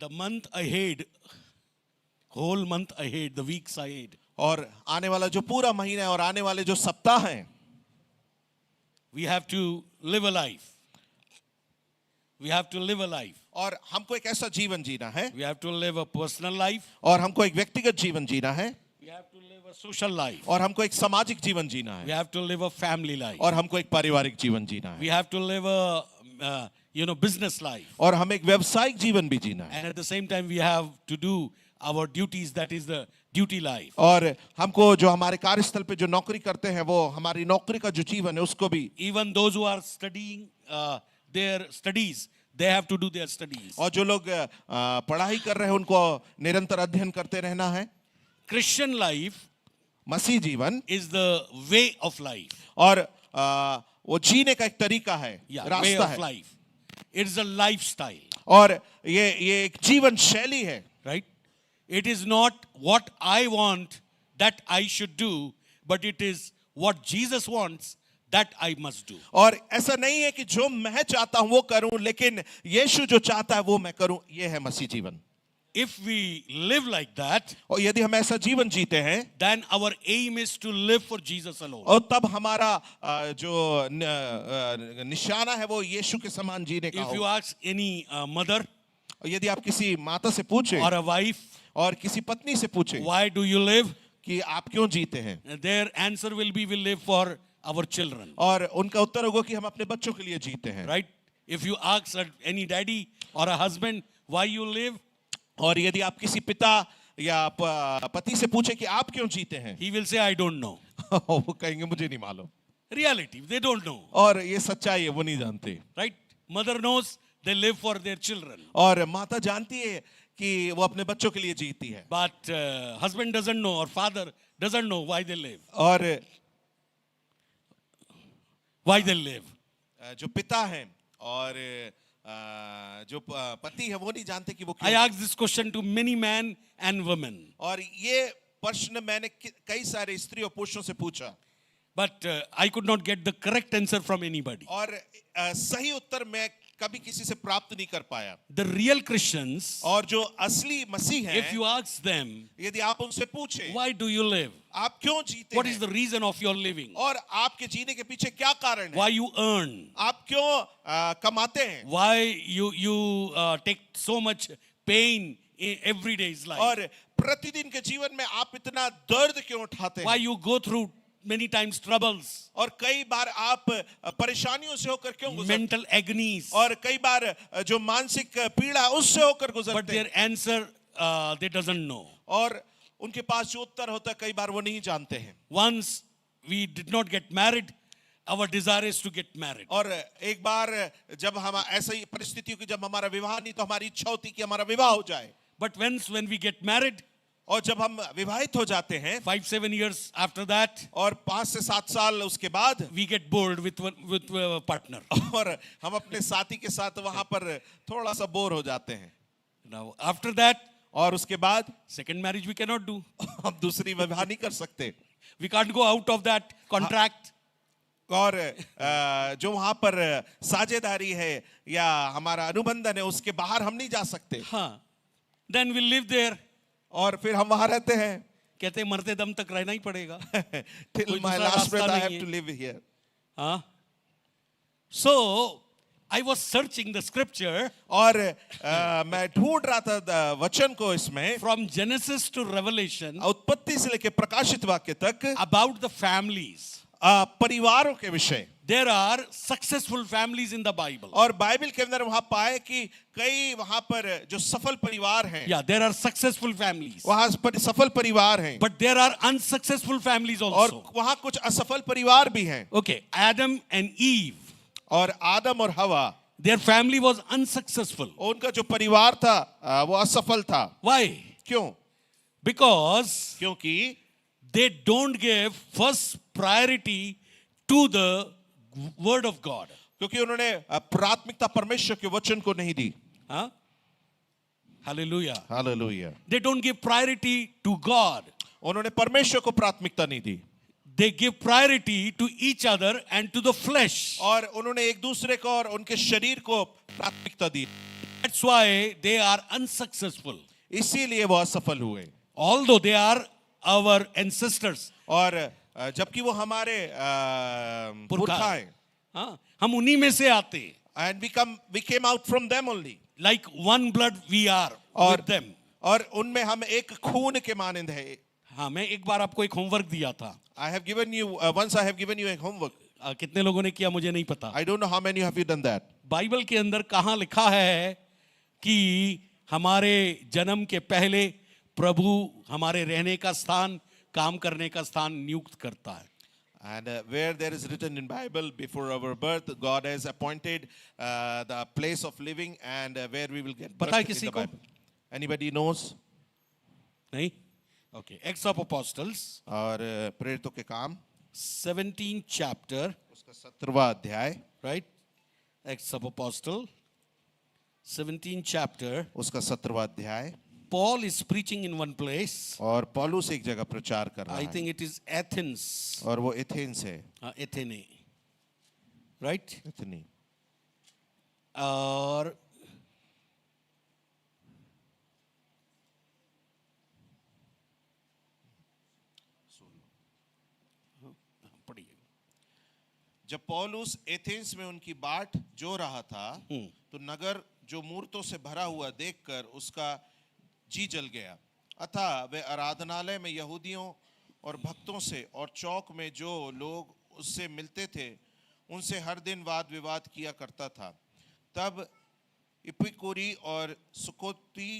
the month ahead, whole month ahead, the weeks ahead, और आने वाला जो पूरा महीना है और आने वाले जो सप्ताह हैं, we have to live a life. We have to live a life. और हमको एक ऐसा जीवन जीना है, We have to live a personal life. और हमको एक व्यक्तिगत जीवन जीना है, We have to live a social life. और हमको एक सामाजिक जीवन जीना We है, have to live a family life. और हमको एक पारिवारिक जीवन जीना We है, have to live a business life. और हम एक व्यवसायिक जीवन भी जीना है, And at the same time, we have to do our duties. That is the duty life. और हमको जो हमारे कार्यस्थल पे जो नौकरी करते हैं वो हमारी नौकरी का जो जीवन है उसको भी, Even those who are studying their studies, they have to do their studies. और जो लोग पढ़ाई कर रहे हैं उनको निरंतर अध्ययन करते रहना है. Christian life मसीह जीवन is the way of life. और वो जीने का एक तरीका है, Yeah, way रास्ता of है, life. It is a lifestyle, और ये एक जीवन शैली है. right? It is not what I want that I should do, but it is what Jesus wants that I must do. और ऐसा नहीं है कि जो मैं चाहता हूं वो करूं, लेकिन यीशु जो चाहता है वो मैं करूं. ये है मसीह जीवन. If we live like that, और यदि हम ऐसा जीवन जीते हैं, then our aim is to live for Jesus alone. और तब हमारा जो निशाना है वो यीशु के समान जीने का If you हो. ask any mother और यदि आप किसी माता से पूछे or a wife, और किसी पत्नी से पूछे why do you live? कि आप क्यों जीते हैं, Their answer will be, we live for our children, और उनका उत्तर होगा कि हम अपने बच्चों के लिए जीते हैं. right? If you ask any daddy or a husband, why you live? और यदि आप किसी पिता या पति से पूछे कि आप क्यों जीते हैं, He will say, I don't know. वो कहेंगे मुझे नहीं मालूम. Reality, they don't know, और ये सच्चाई है, वो नहीं जानते. right? Mother knows they live for their children, और माता जानती है कि वो अपने बच्चों के लिए जीती है, but husband doesn't know or father doesn't know why they live. और Why they live. जो पिता हैं और जो पति है वो नहीं जानते कि वो I क्यों. asked this question to many men and women, और ये प्रश्न मैंने कई सारे स्त्री और पुरुषों से पूछा, but I could not get the correct answer from anybody. और सही उत्तर मैं कभी किसी से प्राप्त नहीं कर पाया. The real Christians, और जो असली मसीह if हैं, you ask them, यदि आप उनसे पूछे why do you live? आप क्यों जीते What हैं, is the reason of your living? और आपके जीने के पीछे क्या कारण है, Why you earn? आप क्यों कमाते हैं, Why you take so much pain in everyday's life? और प्रतिदिन के जीवन में आप इतना दर्द क्यों उठाते Why हैं, you go through many times troubles, और कई बार आप परेशानियों से होकर क्यों गुजरते हैं, mental agonies? और कई बार जो मानसिक पीड़ा उससे होकर But गुजरते their हैं, answer they doesn't know. और उनके पास जो उत्तर होता है कई बार वो नहीं जानते हैं. Once we did not get married, our desire is to get married. और एक बार जब हम ऐसी परिस्थितियों की जब हमारा विवाह नहीं, तो हमारी इच्छा होती कि हमारा विवाह हो जाए, But when we get married, और जब हम विवाहित हो जाते हैं 5-7 years after that, और 5 से 7 साल उसके बाद, we get bored with a partner. और हम अपने साथी के साथ वहां पर थोड़ा सा बोर हो जाते हैं. Now after that, और उसके बाद second marriage we cannot do. हम दूसरी विवाह नहीं कर सकते, We can't go out of that contract. और जो वहां पर साझेदारी है या हमारा अनुबंधन है उसके बाहर हम नहीं जा सकते. हाँ. Then we live there. और फिर हम वहां रहते हैं. कहते हैं मरते दम तक रहना ही पड़ेगा. Till कोई my दूसरा last रास्ता breath I नहीं have है. to live here. हाँ. So I was searching the scripture और मैं ढूंढ रहा था वचन को इसमें, from Genesis to Revelation उत्पत्ति से लेकर प्रकाशित वाक्य तक, about the families. परिवारों के विषय. There are successful families in the Bible. और बाइबल के अंदर वहां पाए कि कई वहां पर जो सफल परिवार हैं, Yeah, there are successful families. वहां सफल परिवार हैं, But there are unsuccessful families और also. वहां कुछ असफल परिवार भी हैं. Okay, Adam and Eve, और आदम और हवा, their family was unsuccessful. उनका जो परिवार था वो असफल था. Why? क्यों? Because क्योंकि they don't give first priority to the word of God. क्योंकि उन्होंने प्राथमिकता परमेश्वर के वचन को नहीं दी. Huh? Hallelujah. Hallelujah. They don't give priority to God. उन्होंने परमेश्वर को प्राथमिकता नहीं दी, They give priority to each other and to the flesh. और उन्होंने एक दूसरे को और उनके शरीर को प्राथमिकता दी. That's that's why they are unsuccessful. इसीलिए वो असफल हुए। Although they are our ancestors. और जबकि वो हमारे पुरखा हैं, हाँ, हम उन्हीं में से आते हैं. and we came out from them only, Like one blood we are और with them. और उनमें हम एक खून के मानंद है। हाँ, मैं एक बार आपको एक होमवर्क दिया था. I have given you once I have given you a homework. कितने लोगों ने किया मुझे नहीं पता. I don't know how many have you done that. Bible के अंदर कहाँ लिखा है कि हमारे जन्म के पहले प्रभु हमारे रहने का स्थान, काम करने का स्थान नियुक्त करता है. And where there is written in Bible, before our birth, God has appointed the place of living and where we will get birth पता है in किसी the को? Bible. Anybody knows? नहीं? Okay. Acts of Apostles, और प्रेरितों के काम 17th chapter, उसका 17वां अध्याय, right? Acts of Apostle, 17th chapter. उसका 17वां अध्याय। Paul is preaching in one place. और पौलुस एक जगह प्रचार कर रहा I है think it is Athens. और वो एथेंस है। Athene. Right? इतनी और पढ़िए. जब पौलुस एथेंस में उनकी बाट जो रहा था, तो नगर जो मूर्तों से भरा हुआ देखकर उसका जी जल गया। अतः वे आराधनालय में यहूदियों और भक्तों से और चौक में जो लोग उससे मिलते थे उनसे हर दिन वाद विवाद किया करता था। तब इपिकुरी और सुकोती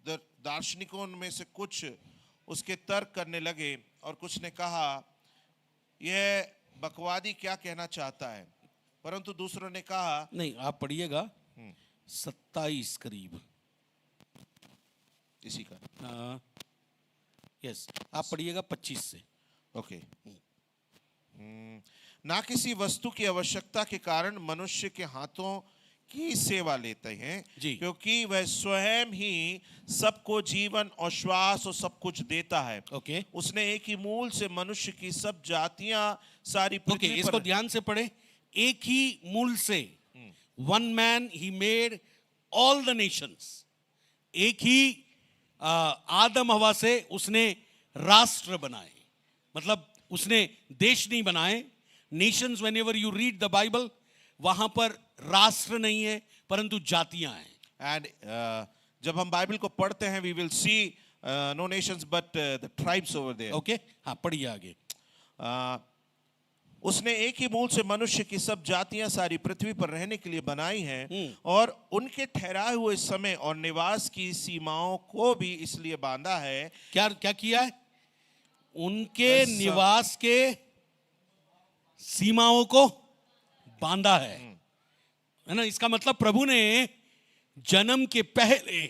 दार्शनिकों में से कुछ उसके तर्क करने लगे और कुछ ने कहा, यह बकवादी क्या कहना चाहता है? परंतु दूसरों ने कहा, नहीं, आप पढ़िएगा 27 करीब. इसी का यस, आप पढ़िएगा 25 से. ओके। ना किसी वस्तु की आवश्यकता के कारण मनुष्य के हाथों की सेवा लेते हैं, क्योंकि वह स्वयं ही सबको जीवन और श्वास और सब कुछ देता है। ओके. उसने एक ही मूल से मनुष्य की सब जातियां सारी ओके, पृथ्वी इसको पर ध्यान से पढ़े. एक ही मूल से, one man he made all the Nations. एक ही आदम हवा से उसने राष्ट्र बनाए, मतलब उसने देश नहीं बनाए. Nations, whenever you read the Bible, वहां पर राष्ट्र नहीं है परंतु जातियां हैं. एंड जब हम बाइबल को पढ़ते हैं, we will see no nations but the tribes over there. Okay, हाँ पढ़िए आगे. उसने एक ही मूल से मनुष्य की सब जातियां सारी पृथ्वी पर रहने के लिए बनाई हैं और उनके ठहराए हुए समय और निवास की सीमाओं को भी इसलिए बांधा है. क्या क्या किया है? उनके निवास के सीमाओं को बांधा है ना. इसका मतलब प्रभु ने जन्म के पहले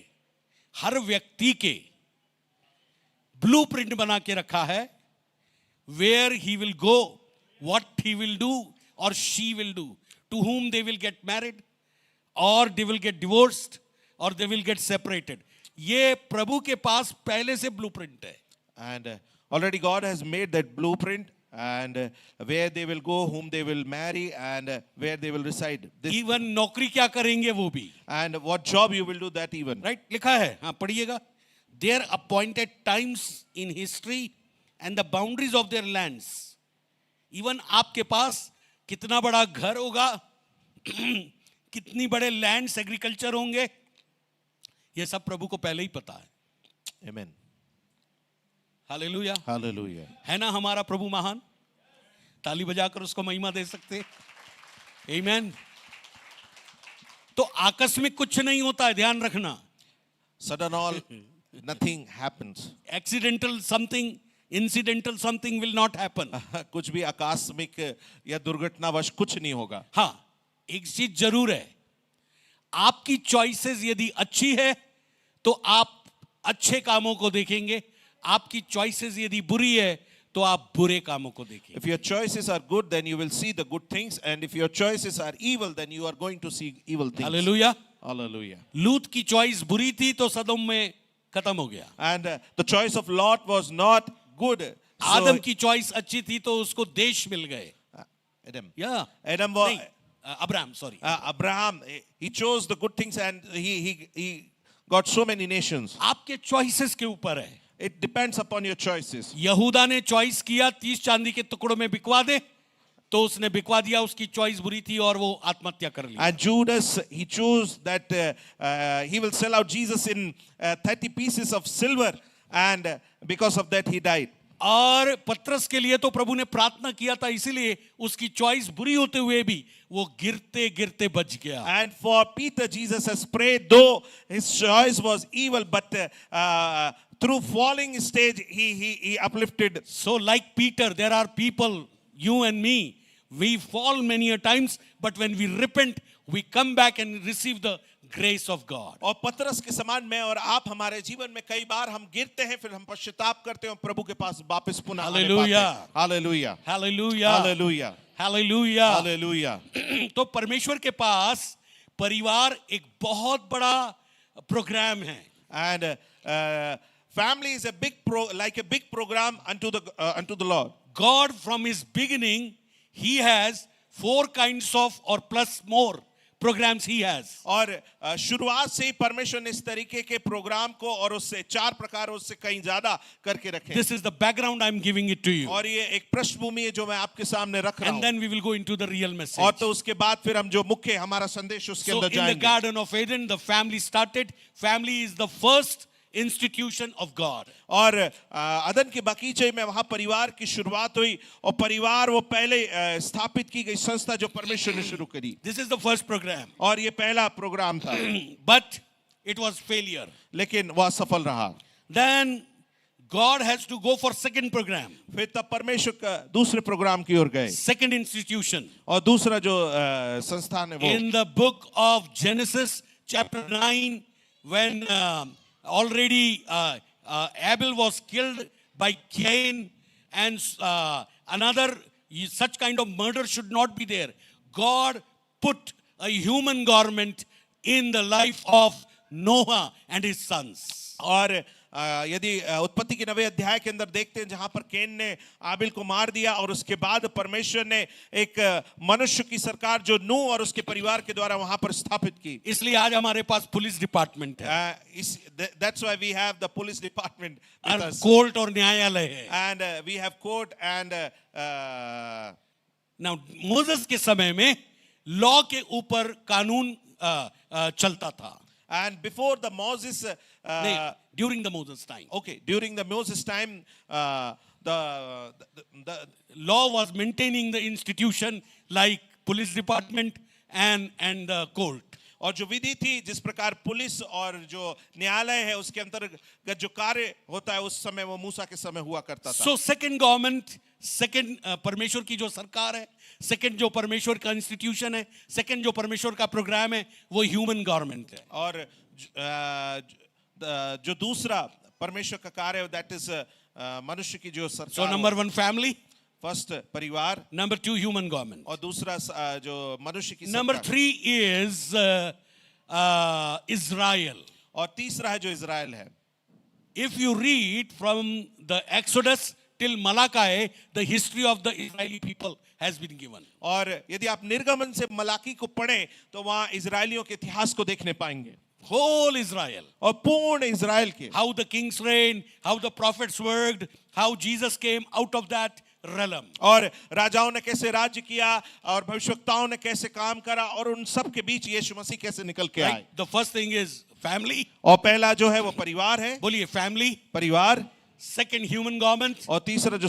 हर व्यक्ति के ब्लूप्रिंट बना के रखा है. Where he will go, what he will do or she will do, to whom they will get married or they will get divorced or they will get separated. ये प्रभु के पास पहले से blueprint है. And already God has made that blueprint, and where they will go, whom they will marry, and where they will reside. Even नौकरी क्या करेंगे वो भी. And what job you will do, that even. Right? लिखा है, हाँ पढ़िएगा. Their appointed times in history and the boundaries of their lands. Even आपके पास कितना बड़ा घर होगा, कितनी बड़े लैंड्स एग्रीकल्चर होंगे, ये सब प्रभु को पहले ही पता है. Amen. हालेलुया. Hallelujah. है ना हमारा प्रभु महान? ताली बजाकर उसको महिमा दे सकते. आमीन. तो आकस्मिक कुछ नहीं होता है, ध्यान रखना. Sudden all, nothing happens. Accidental something, incidental something will not happen. कुछ भी आकस्मिक या दुर्घटनावश कुछ नहीं होगा. हाँ, एक चीज जरूर है, आपकी चॉइसेस यदि अच्छी है तो आप अच्छे कामों को देखेंगे. आपकी चॉइसेस यदि बुरी है तो आप बुरे कामों को देखेंगे. If your choices are good, then you will see the good things, and if your choices are evil, then you are going to see evil things. Hallelujah. Hallelujah. लूत की चॉइस बुरी थी तो सदोम में खत्म हो गया. And the choice of Lot was not good. आदम की चॉइस अच्छी थी तो उसको देश मिल गए. Adam. या Adam was, Abraham, sorry. Abraham, he chose the good things and he got so many nations. आपके चॉइसेस के ऊपर है. It depends upon your choices. यहूदा ने चॉइस किया 30 चांदी के टुकड़ों में बिकवा दे, तो उसने बिकवा दिया, उसकी चॉइस बुरी थी और वो आत्महत्या कर ली. And Judas, he chose that he will sell out Jesus in 30 pieces of silver, and because of that he died. और पत्रस के लिए तो प्रभु ने प्रार्थना किया था, इसीलिए उसकी चॉइस बुरी होते हुए भी वो गिरते गिरते बच गया. And for Peter, Jesus has prayed, though his choice was evil, but through falling stage, he uplifted. So like Peter, there are people, you and me, we fall many a times, but when we repent, we come back and receive the grace of God. और पतरस के समान मैं और आप हमारे जीवन में कई बार हम गिरते हैं, फिर हम पश्चाताप करते हैं और प्रभु के पास वापस पुनः आने पाते हैं. Hallelujah. हालेलुया, Hallelujah. हालेलुया, Hallelujah. हालेलुया. तो परमेश्वर के पास परिवार एक बहुत बड़ा प्रोग्राम है. And family is a big program unto the Lord. God from his beginning, he has 4 kinds of or plus more programs he has. और शुरुआत से ही परमेश्वर ने इस तरीके के प्रोग्राम को और उससे 4 प्रकार उससे कहीं ज्यादा करके रखे. This is the background I'm giving it to you. और ये एक पृष्ठभूमि है जो मैं आपके सामने रख रहा And हूँ. then we will go into the real message. और तो उसके बाद फिर हम जो मुख्य हमारा संदेश उसके So अंदर in the जाएंगे. Garden of Eden, the family started. Family is the first institution of God. और अदन के बगीचे में वहां परिवार की शुरुआत हुई और परिवार वो पहले स्थापित की गई संस्था जो परमेश्वर ने शुरू करी. This is the first program. और ये पहला प्रोग्राम था. But it was failure. लेकिन वह असफल रहा. Then God has to go for second program. फिर तब परमेश्वर का दूसरे प्रोग्राम की ओर गए. Second institution. और दूसरा जो संस्थान है वो In the book of Genesis chapter 9, when already Abel was killed by Cain, and another such kind of murder should not be there. God put a human garment in the life of Noah and his sons. और यदि उत्पत्ति के 9वें अध्याय के अंदर देखते हैं जहां पर कैन ने आबिल को मार दिया और उसके बाद परमेश्वर ने एक मनुष्य की सरकार जो नूह और उसके परिवार के द्वारा वहां पर स्थापित की. इसलिए आज हमारे पास पुलिस डिपार्टमेंट है. That's why we have the police department with us. Court और न्यायालय है. And we have court and Now Moses के समय में लॉ के ऊपर कानून चलता था. and before the Moses During the Moses time. during the Moses time the Law was maintaining the institution like police department and the court. और जो विधि थी जिस प्रकार पुलिस और जो न्यायालय है उसके अंतर्गत जो कार्य होता है उस समय वो मूसा के समय हुआ करता था. So second government, second परमेश्वर की जो सरकार है, second जो परमेश्वर का इंस्टीट्यूशन है, second जो परमेश्वर का प्रोग्राम है, वो ह्यूमन गवर्नमेंट है. और जो दूसरा परमेश्वर का कार्य है that is मनुष्य की जो सरकार. So number 1 family, फर्स्ट परिवार, number 2 human government, और दूसरा जो मनुष्य की number सरकार. 3 is Israel. और तीसरा है जो इजराइल है. If you read from the Exodus till Malachi, the history of the Israeli people has been given. और यदि आप निर्गमन से मलाकी को पढ़ें तो वहां इजरायलियों के इतिहास को देखने पाएंगे. Whole Israel. और पूर्ण इजराइल के How the kings reigned, how the prophets worked, how Jesus came out of that realm. और राजाओं ने कैसे राज्य किया और भविष्यवक्ताओं ने कैसे काम करा और उन सब के बीच यीशु मसीह कैसे निकल के आए. Right? The first thing is family. और पहला जो है वो परिवार है. बोलिए family. परिवार. Second human government. और तीसरा जो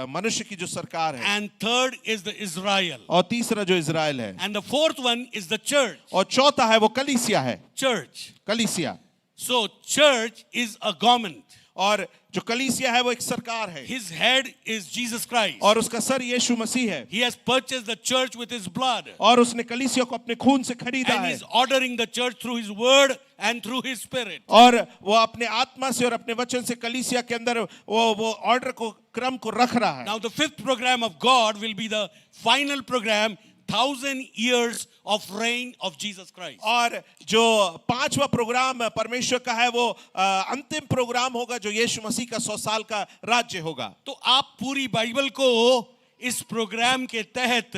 मनुष्य की जो सरकार है. And third is the Israel. और तीसरा जो इजराइल है. And the fourth one is the church. और चौथा है वो कलीसिया है. Church. कलीसिया. So church is a government. और जो कलीसिया है वो एक सरकार है. His head is Jesus Christ. और उसका सर यीशु मसीह है. He has purchased the church with his blood. और उसने कलीसिया को अपने खून से खरीदा And है. he is ordering the church through his word and through his spirit. और वो अपने आत्मा से और अपने वचन से कलीसिया के अंदर वो ऑर्डर को क्रम को रख रहा है. Now the fifth program of God will be the final program, 1000 years of reign of Jesus Christ. और जो पांचवा प्रोग्राम परमेश्वर का है वो अंतिम प्रोग्राम होगा जो यीशु मसीह का 100 साल का राज्य होगा. तो आप पूरी बाइबल को इस प्रोग्राम के तहत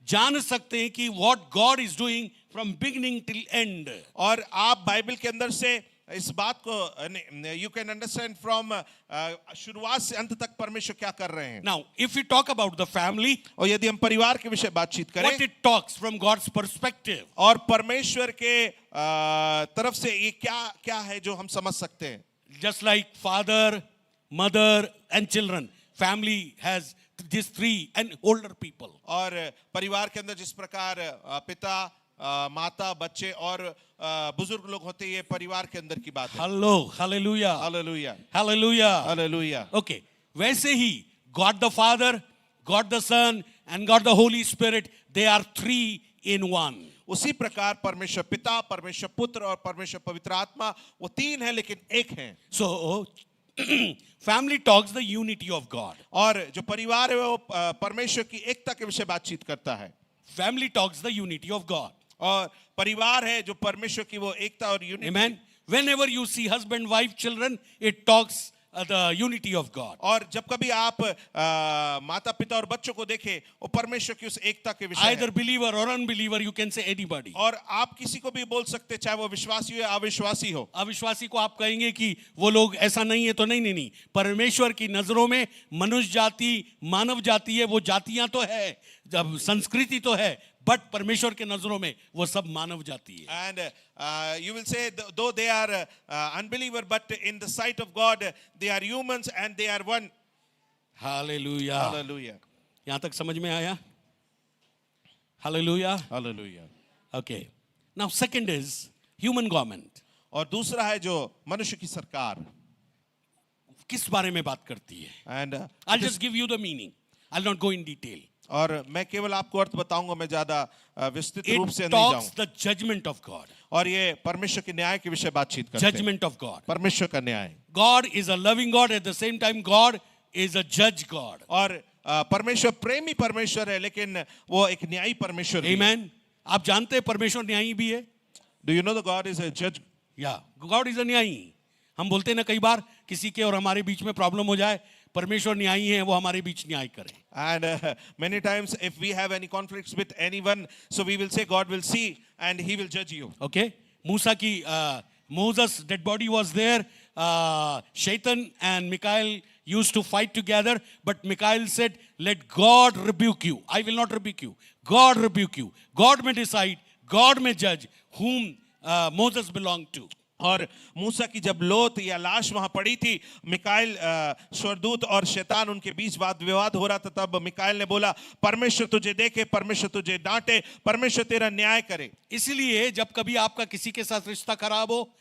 जान सकते हैं कि what God is doing from beginning till and. और आप बाइबल के अंदर से इस बात को यू कैन अंडरस्टैंड फ्रॉम शुरुआत से अंत तक परमेश्वर क्या कर रहे हैं. Now, if we talk about the family, और यदि हम परिवार के विषय बातचीत करें what it talks from God's perspective, और परमेश्वर के तरफ से ये क्या क्या है जो हम समझ सकते हैं. just like father, mother, and children, family has these three and older people. और परिवार के अंदर जिस प्रकार पिता माता बच्चे और बुजुर्ग लोग होते हैं, ये परिवार के अंदर की बात है. Hello, hallelujah, हालेलुया hallelujah. हालेलुया. Okay, वैसे ही God the Father, God the Son, and God the Holy Spirit, they are three in one. उसी प्रकार परमेश्वर पिता, परमेश्वर पुत्र और परमेश्वर पवित्र आत्मा, वो तीन है लेकिन एक हैं. So, family talks the unity of God. और जो परिवार है वो परमेश्वर की एकता के विषय बातचीत करता है. Family talks the unity of God. और परिवार है जो परमेश्वर की वो एकता और unity. Amen. Whenever you see husband, wife, children, it talks the unity of God. और जब कभी आप माता पिता और बच्चों को देखें, वो परमेश्वर की उस एकता के विषय Either है. believer or unbeliever, you can say anybody. और आप किसी को भी बोल सकते, चाहे वो विश्वासी हो या अविश्वासी हो. अविश्वासी को आप कहेंगे कि वो लोग ऐसा नहीं है, तो नहीं. परमेश्वर की नजरों में मनुष्य जाति, मानव जाति है, वो जातियां तो है, जब संस्कृति तो है, बट परमेश्वर के नजरों में वो सब मानव जाति है. And you will say, though they are unbeliever, but in the sight of God, they are humans and they are one. Hallelujah. Hallelujah. यहां तक समझ में आया? Hallelujah. Hallelujah. Okay. Now second is human government. और दूसरा है जो मनुष्य की सरकार. किस बारे में बात करती है? And I'll just give you the meaning. I'll not go in detail. और मैं केवल आपको अर्थ बताऊंगा, मैं ज्यादा विस्तृत रूप से It नहीं talks जाऊं. the judgment of God. और ये परमेश्वर के न्याय के विषय बातचीत करते हैं. Judgment of God. परमेश्वर का न्याय. God is a loving God, at the same time God is a judge God. और परमेश्वर प्रेमी परमेश्वर है, लेकिन वो एक न्यायी परमेश्वर भी है. Amen. आप जानते हैं परमेश्वर न्यायी भी है? Do you know that God is a judge? या God is a न्यायी. हम बोलते हैं ना कई बार, किसी के और हमारे बीच में प्रॉब्लम हो जाए, परमेश्वर न्यायी है, वो हमारे बीच न्याय करे. And many times if we have any conflicts with anyone, so we will say God will see and he will judge you. Okay? मूसा की Moses' dead body was there. Shaitan and Michael used to fight together, but Michael said, "Let God rebuke you. I will not rebuke you. God rebuke you. God may decide. God may judge whom Moses belonged to." और मूसा की जब लोथ या लाश वहां पड़ी थी, मिकाइल स्वर्गदूत और शैतान उनके बीच वाद विवाद हो रहा था, तब मिकाइल ने बोला, परमेश्वर तुझे देखे, परमेश्वर तुझे डांटे, परमेश्वर तेरा न्याय करे. इसलिए जब कभी आपका किसी के साथ रिश्ता खराब हो,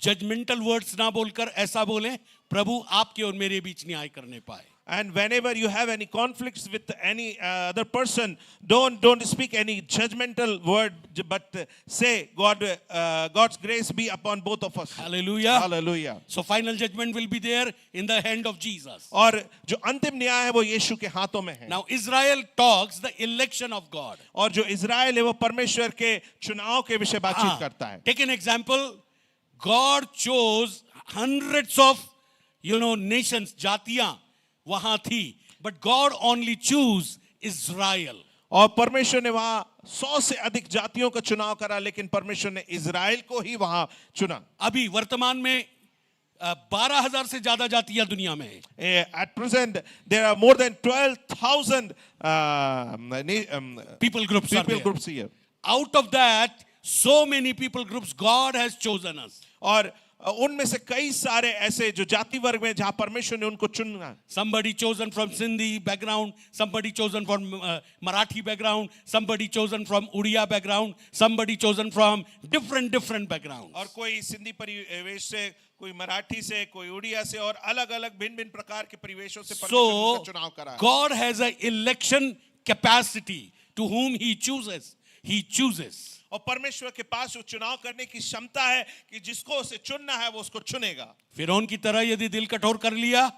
जजमेंटल वर्ड्स ना बोलकर ऐसा बोलें, प्रभु आपके और मेरे बीच न्याय करने पाए. And whenever you have any conflicts with any other person, don't speak any judgmental word, but say God's grace be upon both of us. Hallelujah. Hallelujah. So final judgment will be there in the hand of Jesus. और जो अंतिम न्याय है वो यीशु के हाथों में है. Now Israel talks the election of God. और जो इज़राइल है वो परमेश्वर के चुनाव के विषय बातचीत करता है. Take an example. God chose hundreds of nations, जातियां वहां थी, but God only choose Israel. और परमेश्वर ने वहां 100 से अधिक जातियों का चुनाव करा, लेकिन परमेश्वर ने इज़राइल को ही वहां चुना. अभी वर्तमान में 12,000 से ज्यादा जातियां दुनिया में हैं. At present there are more than 12,000 people groups are there. groups here. Out of that, so many people groups God has chosen us. और उनमें से कई सारे ऐसे जो जाति वर्ग में जहां परमेश्वर ने उनको चुना. Somebody chosen from Sindhi background, somebody chosen from Marathi background, somebody chosen from Udiya background, somebody chosen from different backgrounds. और कोई सिंधी परिवेश से, कोई मराठी से, कोई उड़िया से, और अलग-अलग भिन्न-भिन्न प्रकार के परिवेशों से परमेश्वर ने So उनका चुनाव करा. God has an election capacity to whom He chooses. He chooses. और परमेश्वर के पास वो चुनाव करने की क्षमता है कि जिसको उसे चुनना है वो उसको चुनेगा. फिरौन की तरह यदि दिल कठोर कर लिया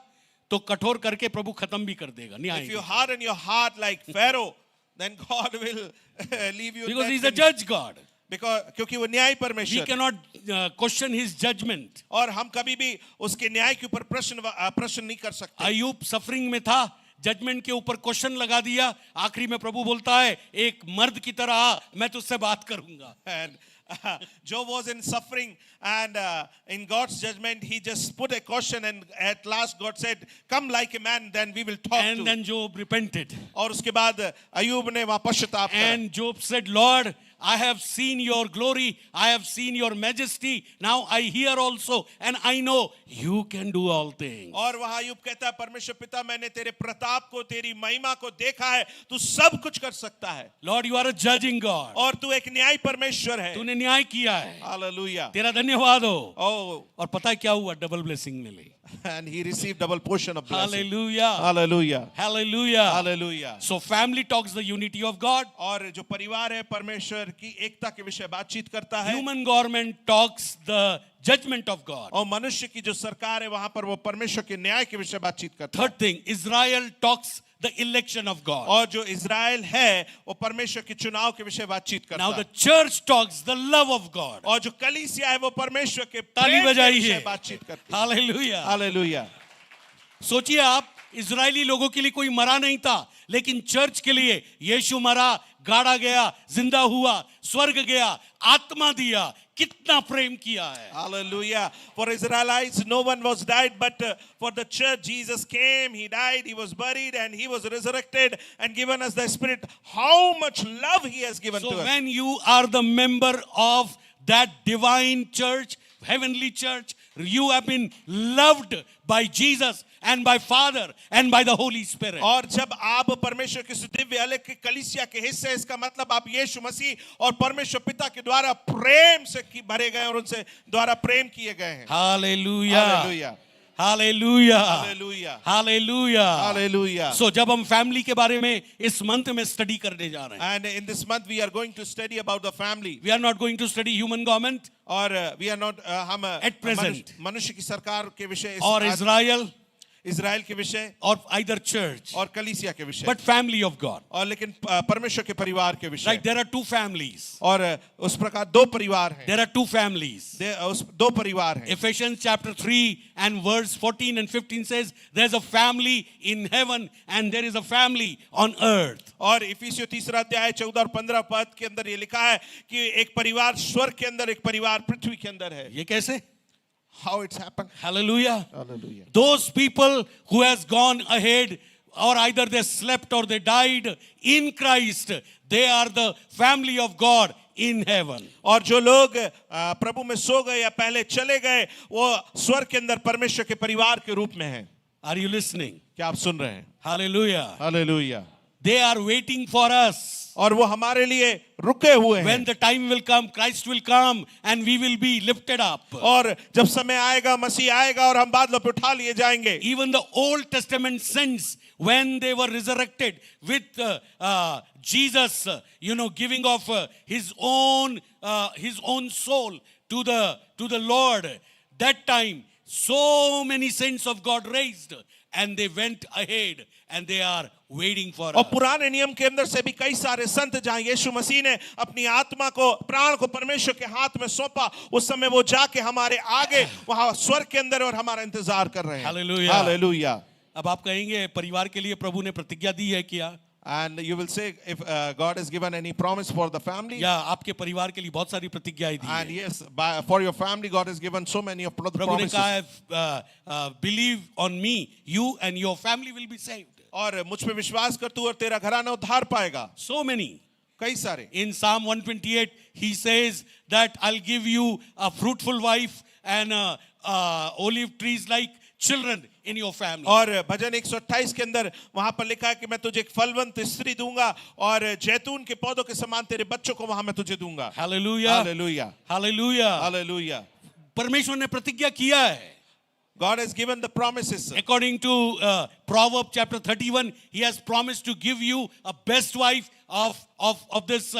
तो कठोर करके प्रभु खत्म भी कर देगा, न्याय. If you harden your heart like Pharaoh, then God will leave you. Because He is a judge God. Because क्योंकि वो न्यायी We परमेश्वर. cannot question His judgment. और हम कभी भी उसके न्याय के ऊपर प्रश्न नहीं कर सकते. अय्यूब सफरिंग में था, जजमेंट के ऊपर क्वेश्चन लगा दिया, आखिरी में प्रभु बोलता है एक मर्द की तरह आ, मैं तुझसे बात करूंगा. And Job was in suffering, and in God's judgment, he just put a question, and at last God said, "Come like a man, then we will talk." And to. then Job repented. और उसके बाद अयूब ने वहाँ पश्चाताप करा. And Job said, Lord, I have seen your glory, I have seen your majesty, now I hear also, and I know you can do all things. और वहाँ अयूब कहता है, परमेश्वर पिता, मैंने तेरे प्रताप को, तेरी महिमा को देखा है, तू सब कुछ कर सकता है. Lord, you are a judging God. और तू एक न्यायी परमेश्वर है. तूने न्याय किया है. हालेलुया. तेरा धन्यवाद हो. Oh, और पता है क्या हुआ? डबल ब्लेसिंग मिली. and he received double portion of blessing. Hallelujah. Hallelujah. Hallelujah. Hallelujah. So family talks the unity of God. और जो परिवार है परमेश्वर की एकता के विषय बातचीत करता है. Human government talks the judgment of God. और मनुष्य की जो सरकार है वहां पर वो परमेश्वर के न्याय के विषय बातचीत करता है. Third thing, Israel talks the election of God. और जो इज़राइल है वो परमेश्वर के चुनाव के विषय बातचीत करता Now है. the church talks the love of God. और जो कलीसिया है वो परमेश्वर के ताली प्रेम के बजाइए. विषय बातचीत करती है. Hallelujah. हालेलुया. सोचिए आप, इजरायली लोगों के लिए कोई मरा नहीं था, लेकिन चर्च के लिए यीशु मरा, गाड़ा गया, जिंदा हुआ, स्वर्ग गया, आत्मा दिया, कितना प्रेम किया है. Hallelujah. For Israelites, no one was died, but for the church, Jesus came, he died, he was buried, and he was resurrected and given us the Spirit. How much love he has given So to us. when you are the member of that divine church, heavenly church, you have been loved by Jesus and by Father and by the Holy Spirit. और जब आप परमेश्वर के दिव्य अलग के कलीसिया के हिस्से, इसका मतलब आप यीशु मसीह और परमेश्वर पिता के द्वारा प्रेम से भरे गए और उनसे द्वारा प्रेम किए गए हैं. Hallelujah. Hallelujah. Hallelujah. Hallelujah. Hallelujah. Hallelujah. So जब हम फैमिली के बारे में इस मंथ में स्टडी करने जा रहे हैं, And in this month we are going to study about the family. we are not going to study human government और we are not हम At present. मनुष्य की सरकार के विषय or Israel इज़राइल के विषय or either church, और कलीसिया के विषय, but family of God. और लेकिन परमेश्वर के परिवार के विषय. Right? There are two families. और उस प्रकार दो परिवार हैं. There are two families. उस दो परिवार हैं. Ephesians chapter 3 and verse 14 and 15 says there's a family in heaven and there is a family on earth. और इफिसियों 3 अध्याय 14 और 15 पद के अंदर ये लिखा है कि एक परिवार स्वर्ग के अंदर, एक परिवार पृथ्वी के अंदर है. ये कैसे? How it's happened? Hallelujah. Hallelujah. Those people who has gone ahead, or either they slept or they died in Christ, they are the family of God in heaven. और जो लोग प्रभु में सो गए या पहले चले गए, वो स्वर्ग के अंदर परमेश्वर के परिवार के रूप में हैं. Are you listening? क्या आप सुन रहे हैं? Hallelujah. Hallelujah. They are waiting for us. और वो हमारे लिए रुके हुए हैं. When the time will come, Christ will come and we will be lifted up. और जब समय आएगा, मसीह आएगा और हम बादलों पे उठा लिए जाएंगे. Even the Old Testament saints, when they were resurrected with Jesus, giving of his own soul to the Lord, that time so many saints of God raised and they went ahead and they are waiting for और us. पुराने नियम के अंदर से भी कई सारे संत, जहां यीशु मसीह ने अपनी आत्मा को, प्राण को परमेश्वर के हाथ में सौंपा, उस समय वो जाके हमारे आगे वहां स्वर्ग के अंदर और हमारा इंतजार कर रहे हैं. Hallelujah. Hallelujah. अब आप कहेंगे परिवार के लिए प्रभु ने प्रतिज्ञा दी है क्या? And you will say, if God has given any promise for the family, या आपके परिवार के लिए बहुत सारी प्रतिज्ञाएं दी and हैं. yes, for your family, God has given so many of the प्रभु ने promises. कहा है believe on me, you and your family will be saved. और मुझ पे विश्वास कर तू और तेरा घराना उद्धार पाएगा. So many. कई सारे. In Psalm 128, he says that I'll give you a fruitful wife and olive trees like children in your family. और भजन 128 के अंदर वहां पर लिखा है कि मैं तुझे एक फलवंत स्त्री दूंगा और जैतून के पौधों के समान तेरे बच्चों को वहां मैं तुझे दूंगा. Hallelujah. Hallelujah. Hallelujah. Hallelujah. परमेश्वर ने प्रतिज्ञा किया है. God has given the promises. According to Proverbs chapter 31, he has promised to give you a best wife of this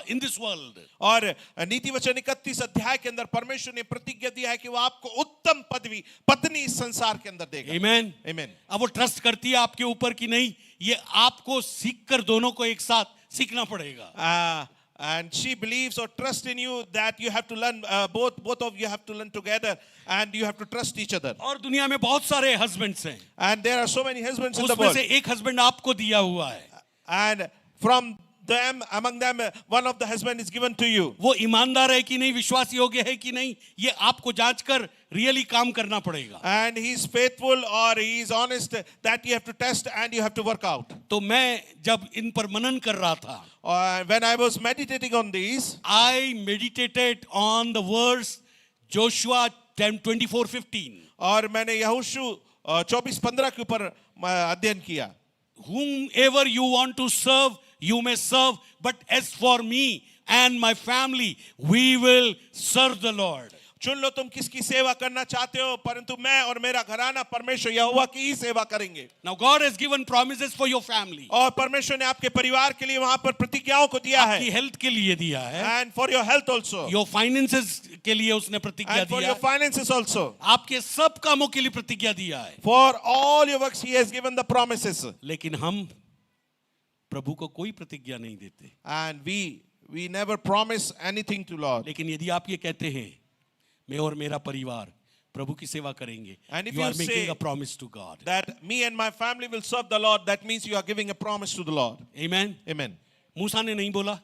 in this world. और नीति वचन 31 अध्याय के अंदर परमेश्वर ने प्रतिज्ञा दिया है कि वो आपको उत्तम पत्नी इस संसार के अंदर देगा. Amen. Amen. अब वो ट्रस्ट करती है आपके ऊपर कि नहीं, ये आपको सीखकर दोनों को एक साथ सीखना पड़ेगा. and she believes or trusts in you that you have to learn, both of you have to learn together and you have to trust each other. और दुनिया में बहुत सारे हस्बैंड्स हैं, And there are so many husbands in the उसमें world. से एक husband आपको दिया हुआ है. And from them, among them, one of the husband is given to you. वो ईमानदार है कि नहीं, विश्वास योग्य है कि नहीं, ये आपको जांच कर रियली काम करना पड़ेगा. And he is faithful or he is honest, that you have to test and you have to work out. तो मैं जब इन पर मनन कर रहा था, When I was meditating on these, I meditated on the verse Joshua 24:15. और मैंने यहोशू 24:15 के ऊपर अध्ययन किया. Whomever you want to serve, you may serve, but as for me and my family, we will serve the Lord. चुन लो तुम किसकी सेवा करना चाहते हो, परंतु मैं और मेरा घराना परमेश्वर यहोवा की ही सेवा करेंगे. Now God has given promises for your family. और परमेश्वर ने आपके परिवार के लिए वहां पर प्रतिज्ञाओं को दिया आपकी है. हेल्थ के लिए दिया है, And for your health also. your finances के लिए उसने प्रतिज्ञा And for दिया your है, finances also. आपके सब कामों के लिए प्रतिज्ञा दिया है. For all your works he has given the promises. लेकिन हम प्रभु को कोई प्रतिज्ञा नहीं देते. And we never promise anything to Lord. लेकिन यदि आप ये कहते हैं मैं और मेरा परिवार प्रभु की सेवा करेंगे, And if you are you making say a promise to God. That me and my family will serve the Lord, that means you are giving a promise to the Lord. Amen. Amen. मूसा ने नहीं बोला,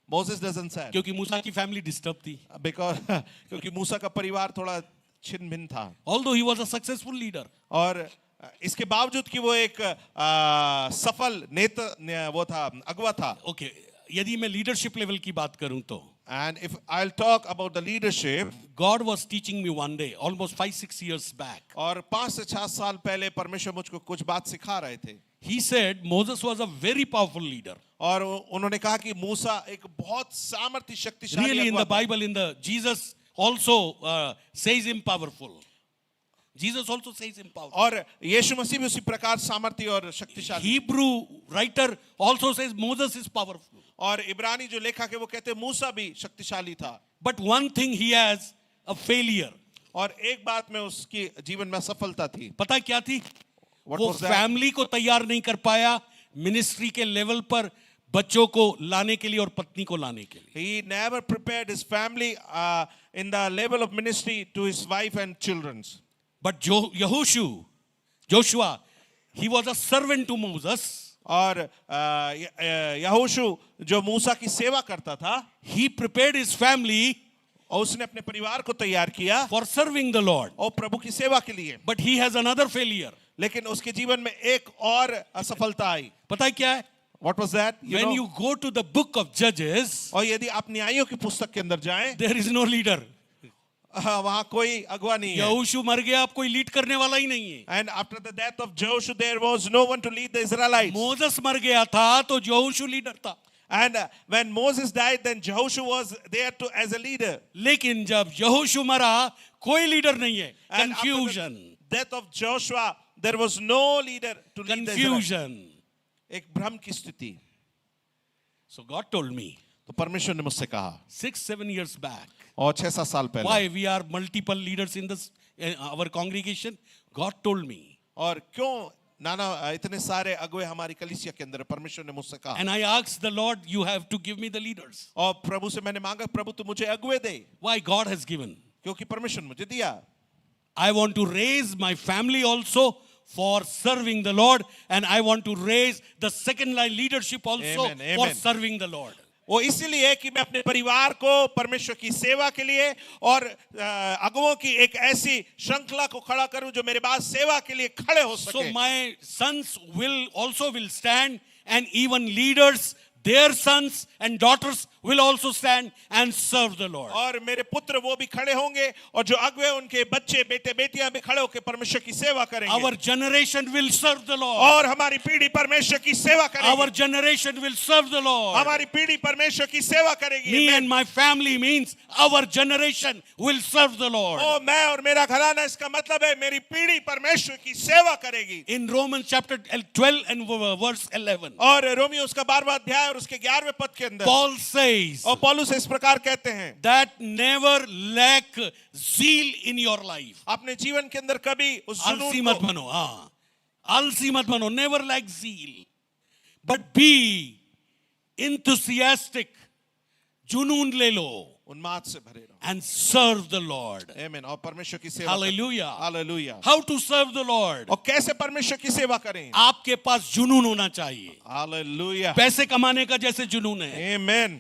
Moses doesn't say. क्योंकि मूसा की family disturb थी. Because क्योंकि मूसा का परिवार थोड़ा छिन्न भिन्न था. Although he was a successful leader. और इसके बावजूद कि वो एक सफल नेता वो था, अगुवा था. Okay, यदि मैं लीडरशिप लेवल की बात करूं तो And if I'll talk about the leadership, God was teaching me one day, almost 5-6 years back. और 5 से 6 साल पहले परमेश्वर मुझको कुछ बात सिखा रहे थे. He said Moses was a very powerful leader. और उन्होंने कहा कि मूसा एक बहुत सामर्थ्य शक्तिशाली Really, in अगुवा the था. Bible, Jesus also says him powerful. Jesus also says him powerful. और यीशु मसीह भी उसी प्रकार सामर्थ्य और शक्तिशाली. Hebrew writer also says Moses is powerful. और इब्रानी जो लेखक है वो कहते हैं मूसा भी शक्तिशाली था. But one thing he has a failure. और एक बात में उसकी जीवन में सफलता थी. पता है क्या थी? What वो was that? फैमिली को तैयार नहीं कर पाया मिनिस्ट्री के लेवल पर बच्चों को लाने के लिए और पत्नी को लाने के लिए. He never prepared his family in the level of ministry to his wife and children. But Joshua, he was a servant to Moses. और यहोशू जो मूसा की सेवा करता था, He prepared his family और उसने अपने परिवार को तैयार किया for serving the Lord. और प्रभु की सेवा के लिए. But he has another failure. लेकिन उसके जीवन में एक और असफलता आई. पता है क्या है? What was that? When you go to the book of Judges, और यदि आप न्यायों की पुस्तक के अंदर जाएं, there is no leader. वहां कोई अगुवा नहीं है. यहोशू मर गया, अब कोई लीड करने वाला ही नहीं है. And after the death of Joshua, there was no one to lead the Israelites. Moses मर गया था तो यहोशू लीडर था. And when Moses died, then Joshua was there as a leader. लेकिन जब यहोशू मरा कोई लीडर नहीं है. And after Confusion. the death of Joshua, there was no leader to lead the Israelites. Confusion. एक भ्रम की स्थिति. So God told me तो परमेश्वर ने मुझसे कहा 6-7 years back. और 6-7 साल पहले. Why we are multiple leaders in this our congregation? God told me. और क्यों नाना इतने सारे अगुवे हमारी कलीसिया के अंदर, परमेश्वर ने मुझसे कहा. And I asked the Lord, you have to give me the leaders. और प्रभु से मैंने मांगा, प्रभु तू मुझे अगुवे दे. Why? God has given. क्योंकि परमेश्वर ने मुझे दिया. I want to raise my family also for serving the Lord, and I want to raise the second line leadership also Amen, for amen. serving the Lord. वो इसीलिए कि मैं अपने परिवार को परमेश्वर की सेवा के लिए और अगुवों की एक ऐसी श्रृंखला को खड़ा करूं जो मेरे बाद सेवा के लिए खड़े हो So सके. my sons will stand, and even leaders, their sons and daughters will also stand and serve the Lord. और मेरे पुत्र वो भी खड़े होंगे और जो अगुवे उनके बच्चे बेटे बेटियां भी खड़े होकर परमेश्वर की सेवा करेंगे. Our generation will serve the Lord. और हमारी पीढ़ी परमेश्वर की सेवा करेगी. Our generation will serve the Lord. हमारी पीढ़ी परमेश्वर की सेवा करेगी. Me and my family means our generation will serve the Lord. ओ मैं और मेरा घराना, इसका मतलब है मेरी पीढ़ी परमेश्वर की सेवा करेगी. In Romans chapter 12 and verse 11, और रोमियो उसका 12वां अध्याय और उसके 11वें पद के अंदर Paul says और पौलुस इस प्रकार कहते हैं, that never lack zeal in your life. अपने जीवन के अंदर कभी उस आलसी जुनून मत को, बनो. हाँ, आलसी मत बनो. Never lack zeal, but be enthusiastic जुनून ले लो उन्माद से भरे रहो। and serve the Lord. आमीन। और परमेश्वर की सेवा Hallelujah. Hallelujah. How to serve the Lord? और कैसे परमेश्वर की सेवा करें? आपके पास जुनून होना चाहिए। हालेलुया। पैसे कमाने का जैसे जुनून है, आमीन।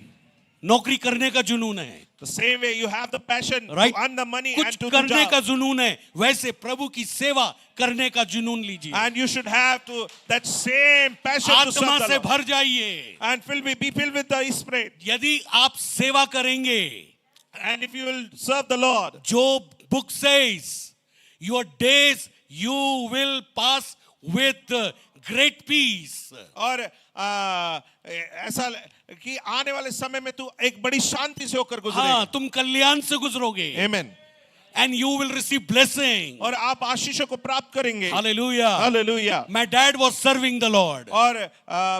नौकरी करने का जुनून है, The same way you have the passion right? to earn the money and कुछ to do करने का job. जुनून है, वैसे प्रभु की सेवा करने का जुनून लीजिए। And you should have to that same passion to serve आत्मा the से Lord. भर जाइए। And be filled with the Spirit. यदि आप सेवा करेंगे, And if you will serve the Lord, Job book says, your days you will pass with great peace. और ऐसा कि आने वाले समय में तू एक बड़ी शांति से होकर हाँ, गुजरेगा। तुम कल्याण से गुजरोगे। Amen. And you will receive blessing. और आप आशीषों को प्राप्त करेंगे। Hallelujah. Hallelujah. My dad was serving the Lord. और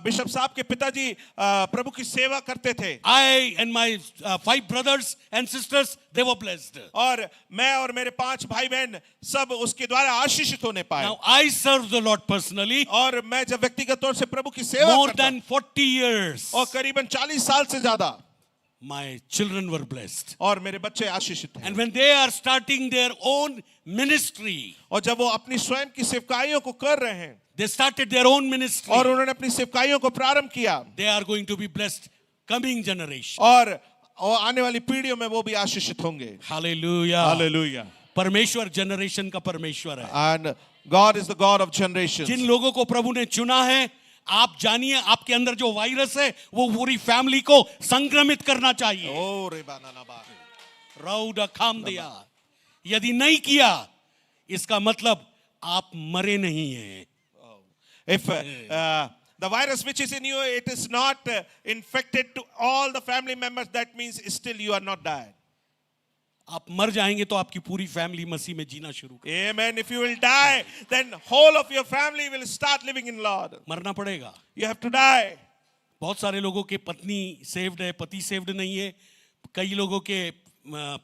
बिशप साहब के पिताजी प्रभु की सेवा करते थे। I and my 5 brothers and sisters, they were blessed. और मैं और मेरे 5 भाई बहन सब उसके द्वारा आशीषित होने पाए। Now I serve the Lord personally और मैं जब व्यक्तिगत तौर से प्रभु की सेवा more करता than 40 years. और करीबन 40 साल से ज्यादा, My children were blessed. और मेरे बच्चे आशीषित हैं। And when they are starting their own ministry, और जब वो अपनी स्वयं की सेवकाइयों को कर रहे हैं they started their own ministry. और उन्होंने अपनी सेवकाइयों को प्रारंभ किया, They are going to be blessed coming generation. और आने वाली पीढ़ियों में वो भी आशीषित होंगे। Hallelujah. हालेलुया। परमेश्वर जनरेशन का परमेश्वर है। And God is the God of generations. जिन लोगों को प्रभु ने चुना है, आप जानिए आपके अंदर जो वायरस है वो पूरी फैमिली को संक्रमित करना चाहिए। ओ रे बाना बा। रौदा खाम दिया, यदि नहीं किया इसका मतलब आप मरे नहीं हैं। If the virus which is in you, it is not infected to all the family members, that means still you are not died. आप मर जाएंगे तो आपकी पूरी फैमिली मसीह में जीना शुरू कर। Amen. If you will die, then whole of your family will start living in Lord. मरना पड़ेगा। You have to die. बहुत सारे लोगों के पत्नी सेव्ड है, पति सेव्ड नहीं है। कई लोगों के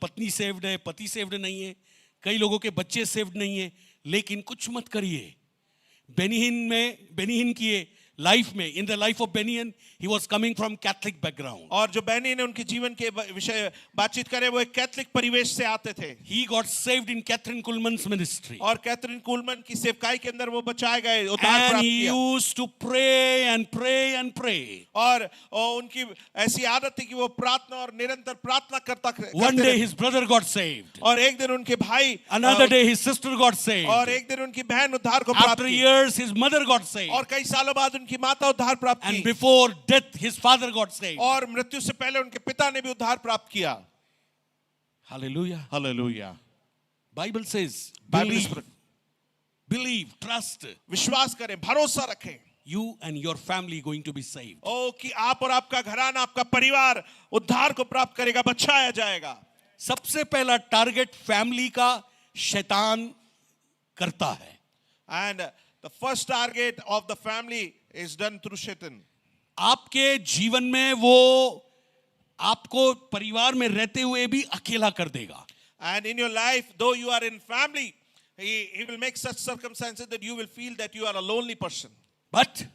पत्नी सेव्ड है, पति सेव्ड नहीं है। कई लोगों के बच्चे सेव्ड नहीं है। लेकिन कुछ मत करिए। बेनिहिन की लाइफ में, in the life of Benny Hinn, he was coming from Catholic background. और जो बेनी ने उनके जीवन के विषय बातचीत करे, वो एक कैथलिक परिवेश से आते थे। He got saved in Kathryn Kuhlman's ministry. और कैथरीन कुलमन की सेवकाई के अंदर वो बचाए गए, उद्धार प्राप्त And he किया। used to pray and pray and pray. और उनकी ऐसी आदत थी कि वो प्रार्थना और निरंतर प्रार्थना करता One day his brother got saved. और एक दिन उनके भाई, Another day his sister got saved. और एक दिन उनकी बहन उद्धार को प्राप्त After की। years his mother got saved. और कई सालों बाद उनकी माता उद्धार प्राप्त And की। before death his father got saved. और मृत्यु से पहले उनके पिता ने भी उद्धार प्राप्त किया। Hallelujah. Hallelujah. Bible says, Bible believe, trust. विश्वास करें, भरोसा रखें। You and your family going to be saved. ओ कि आप और आपका घराना, आपका परिवार उद्धार को प्राप्त करेगा, बचाया जाएगा। सबसे पहला टारगेट फैमिली का शैतान करता है। And the first target of the family is done through Satan. आपके जीवन में वो आपको परिवार में रहते हुए भी अकेला कर देगा। And in your life, though you are in family, he will make such circumstances that you will feel that you are a lonely person. But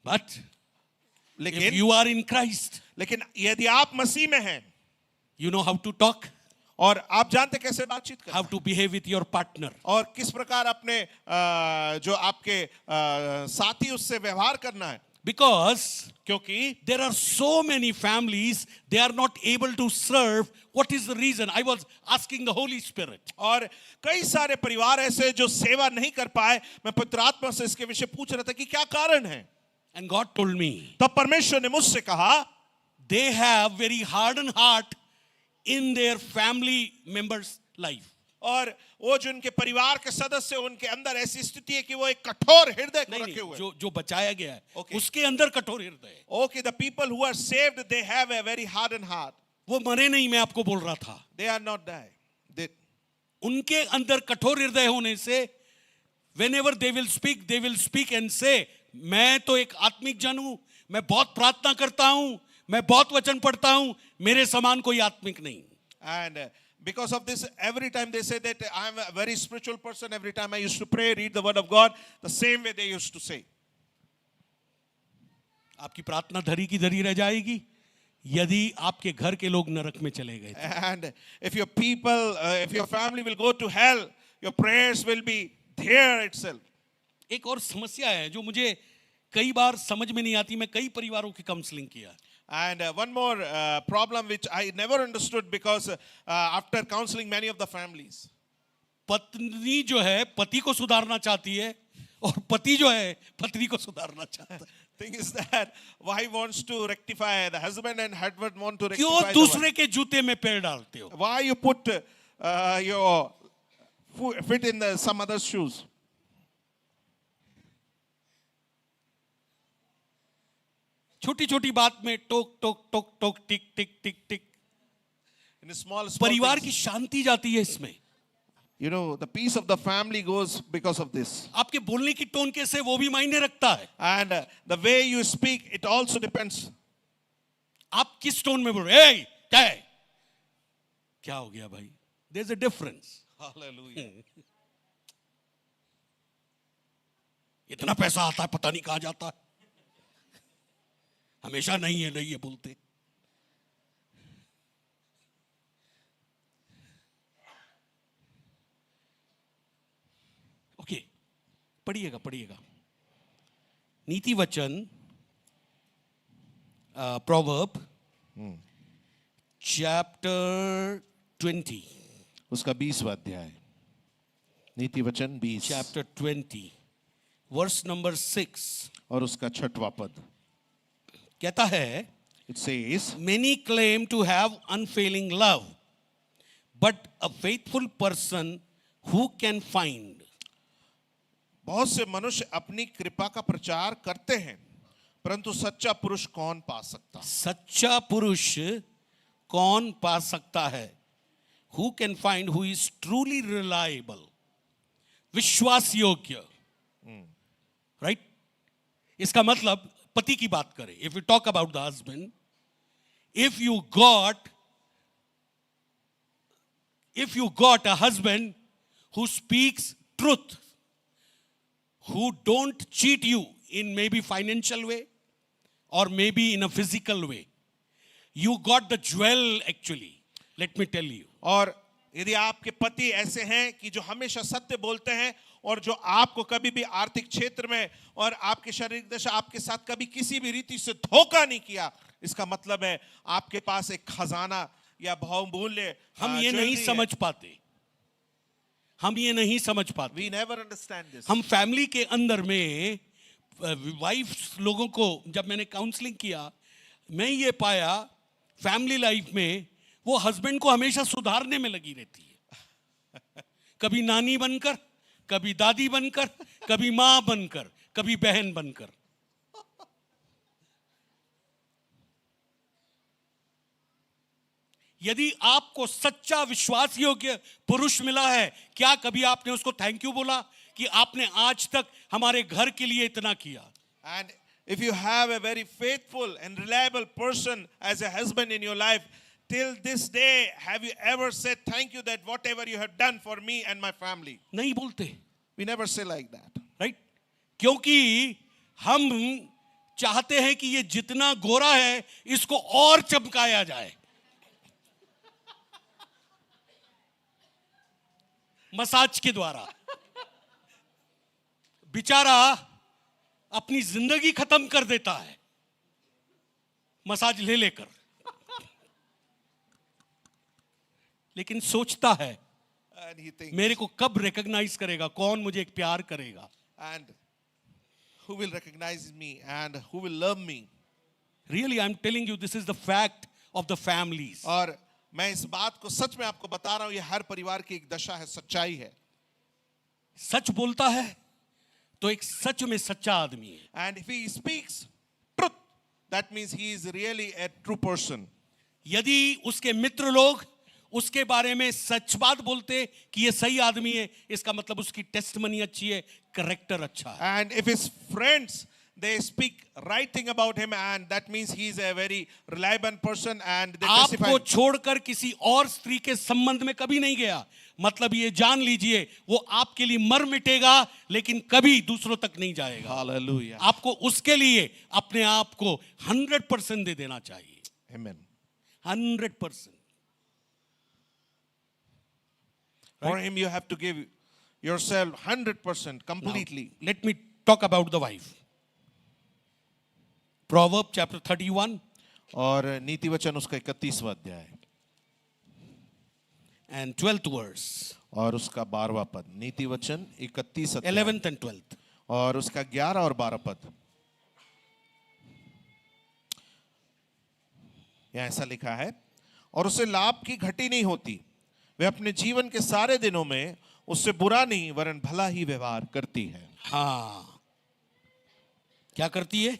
if लेकिन you are in Christ, लेकिन यदि आप मसीह में हैं you know how to talk, और आप जानते कैसे बातचीत करना how to behave with your partner. और किस प्रकार अपने जो आपके साथी उससे व्यवहार करना है। Because क्योंकि there are so many families, they are not able to serve. What is the reason? I was asking the Holy Spirit. और कई सारे परिवार ऐसे जो सेवा नहीं कर पाए, मैं पवित्र आत्मा से इसके विषय पूछ रहा था कि क्या कारण है। And God told me, तब परमेश्वर ने मुझसे कहा, they have very hardened heart in their family members' life. और वो जो उनके परिवार के सदस्य, उनके अंदर ऐसी स्थिति है कि वो एक कठोर हृदय को रखे हुए। जो बचाया गया है, Okay. उसके अंदर कठोर हृदय है। Okay, the people who are saved, they have a very hardened heart. वो मरे नहीं, मैं आपको बोल रहा था। They are not dying. उनके अंदर कठोर हृदय होने से whenever they will speak and say, मैं तो एक आत्मिक जन हूं, मैं बहुत प्रार्थना करता हूं, मैं बहुत वचन पढ़ता हूं, मेरे समान कोई आत्मिक नहीं। And because of this, every time they say that I am a very spiritual person, every time I used to pray, read the word of God, the same way they used to say. आपकी प्रार्थना धरी की धरी रह जाएगी, यदि आपके घर के लोग नरक में चले गए थे। And if your people, if your family will go to hell, your prayers will be there itself. एक और समस्या है जो मुझे कई बार समझ में नहीं आती, मैं कई परिवारों की काउंसलिंग किया। And one more problem which I never understood because after counseling many of the families, पत्नी जो है पति को सुधारना चाहती है और पति जो है पत्नी को सुधारना चाहता है। thing is that wife wants to rectify the husband and husband want to क्यों rectify the wife. दूसरे के जूते में पैर डालते हो? Why you put your feet in some other's shoes? छोटी छोटी बात में टोक टोक टोक टोक टिक टिक टिक टिक, In a small परिवार things. की शांति जाती है इसमें। You know, the peace of the family goes because of this. आपके बोलने की टोन कैसे वो भी मायने रखता है। And the way you speak, it also depends. आप किस टोन में बोल रहे हैं? क्या है? क्या हो गया भाई? There's a difference. Hallelujah. इतना पैसा आता है पता नहीं कहां जाता है, हमेशा नहीं है बोलते। ओके, पढ़िएगा नीति वचन, प्रोवर्ब चैप्टर 20, उसका 20वां अध्याय, नीति वचन 20 चैप्टर 20 वर्स नंबर 6 और उसका 6वां पद कहता है, it says, many claim to have unfailing love, but a faithful person who can find? बहुत से मनुष्य अपनी कृपा का प्रचार करते हैं परंतु सच्चा पुरुष कौन पा सकता? सच्चा पुरुष कौन पा सकता है? Who can find who is truly reliable? विश्वास योग्य, राइट? इसका मतलब पति की बात करें, if we talk about the husband, if you got a husband who speaks truth, who don't cheat you in maybe financial way or maybe in a physical way, you got the jewel actually, let me tell you. और यदि आपके पति ऐसे हैं कि जो हमेशा सत्य बोलते हैं और जो आपको कभी भी आर्थिक क्षेत्र में और आपके शारीरिक दशा आपके साथ कभी किसी भी रीति से धोखा नहीं किया, इसका मतलब है आपके पास एक खजाना या बहुमूल्य हम ये नहीं समझ पाते, हम ये नहीं समझ पाते। We never understand this. हम फैमिली के अंदर में वाइफ लोगों को जब मैंने काउंसलिंग किया, मैं ये पाया फैमिली लाइफ में वो हस्बैंड को हमेशा सुधारने में लगी रहती है, कभी नानी बनकर, कभी दादी बनकर, कभी मां बनकर, कभी बहन बनकर। यदि आपको सच्चा विश्वास योग्य पुरुष मिला है, क्या कभी आपने उसको थैंक यू बोला कि आपने आज तक हमारे घर के लिए इतना किया? And if you have a very faithful and reliable person as a husband in your life, till this day, have you ever said thank you that whatever you have done for me and my family? नहीं बोलते, We never say like that. Right? क्योंकि हम चाहते हैं कि ये जितना गोरा है इसको और चमकाया जाए, मसाज के द्वारा। बेचारा अपनी जिंदगी खत्म कर देता है मसाज ले लेकर, लेकिन सोचता है And he thinks, मेरे को कब रिकॉग्नाइज करेगा, कौन मुझे एक प्यार करेगा। and who will recognize me and who will love me? Really, I'm telling you, this is the fact of the families. और मैं इस बात को सच में आपको बता रहा हूं, ये हर परिवार की एक दशा है, सच्चाई है। सच बोलता है तो एक सच में सच्चा आदमी है। And if he speaks truth, that means he is really a true person. यदि उसके मित्र लोग उसके बारे में सच बात बोलते कि ये सही आदमी है, इसका मतलब उसकी टेस्टमनी अच्छी है, करेक्टर अच्छा है। And if his friends, they speak right thing about him, and that means he is a very reliable person and they testify. आपको छोड़कर किसी और स्त्री के संबंध में कभी नहीं गया, मतलब ये जान लीजिए वो आपके लिए मर मिटेगा लेकिन कभी दूसरों तक नहीं जाएगा। Hallelujah. आपको उसके लिए अपने आप को 100% दे देना चाहिए। Amen. 100%. For him, you have to give yourself 100% Now, completely. let me talk about the wife. Proverb chapter 31 और नीति वचन उसका 31वां अध्याय and 12th verse, और उसका 12वां पद। नीति वचन 31 अध्याय 11th and 12th. और उसका 11 और 12 पद। यहाँ ऐसा लिखा है, और उसे लाभ की घटी नहीं होती, वे अपने जीवन के सारे दिनों में उससे बुरा नहीं वरन भला ही व्यवहार करती है। हाँ, क्या करती है?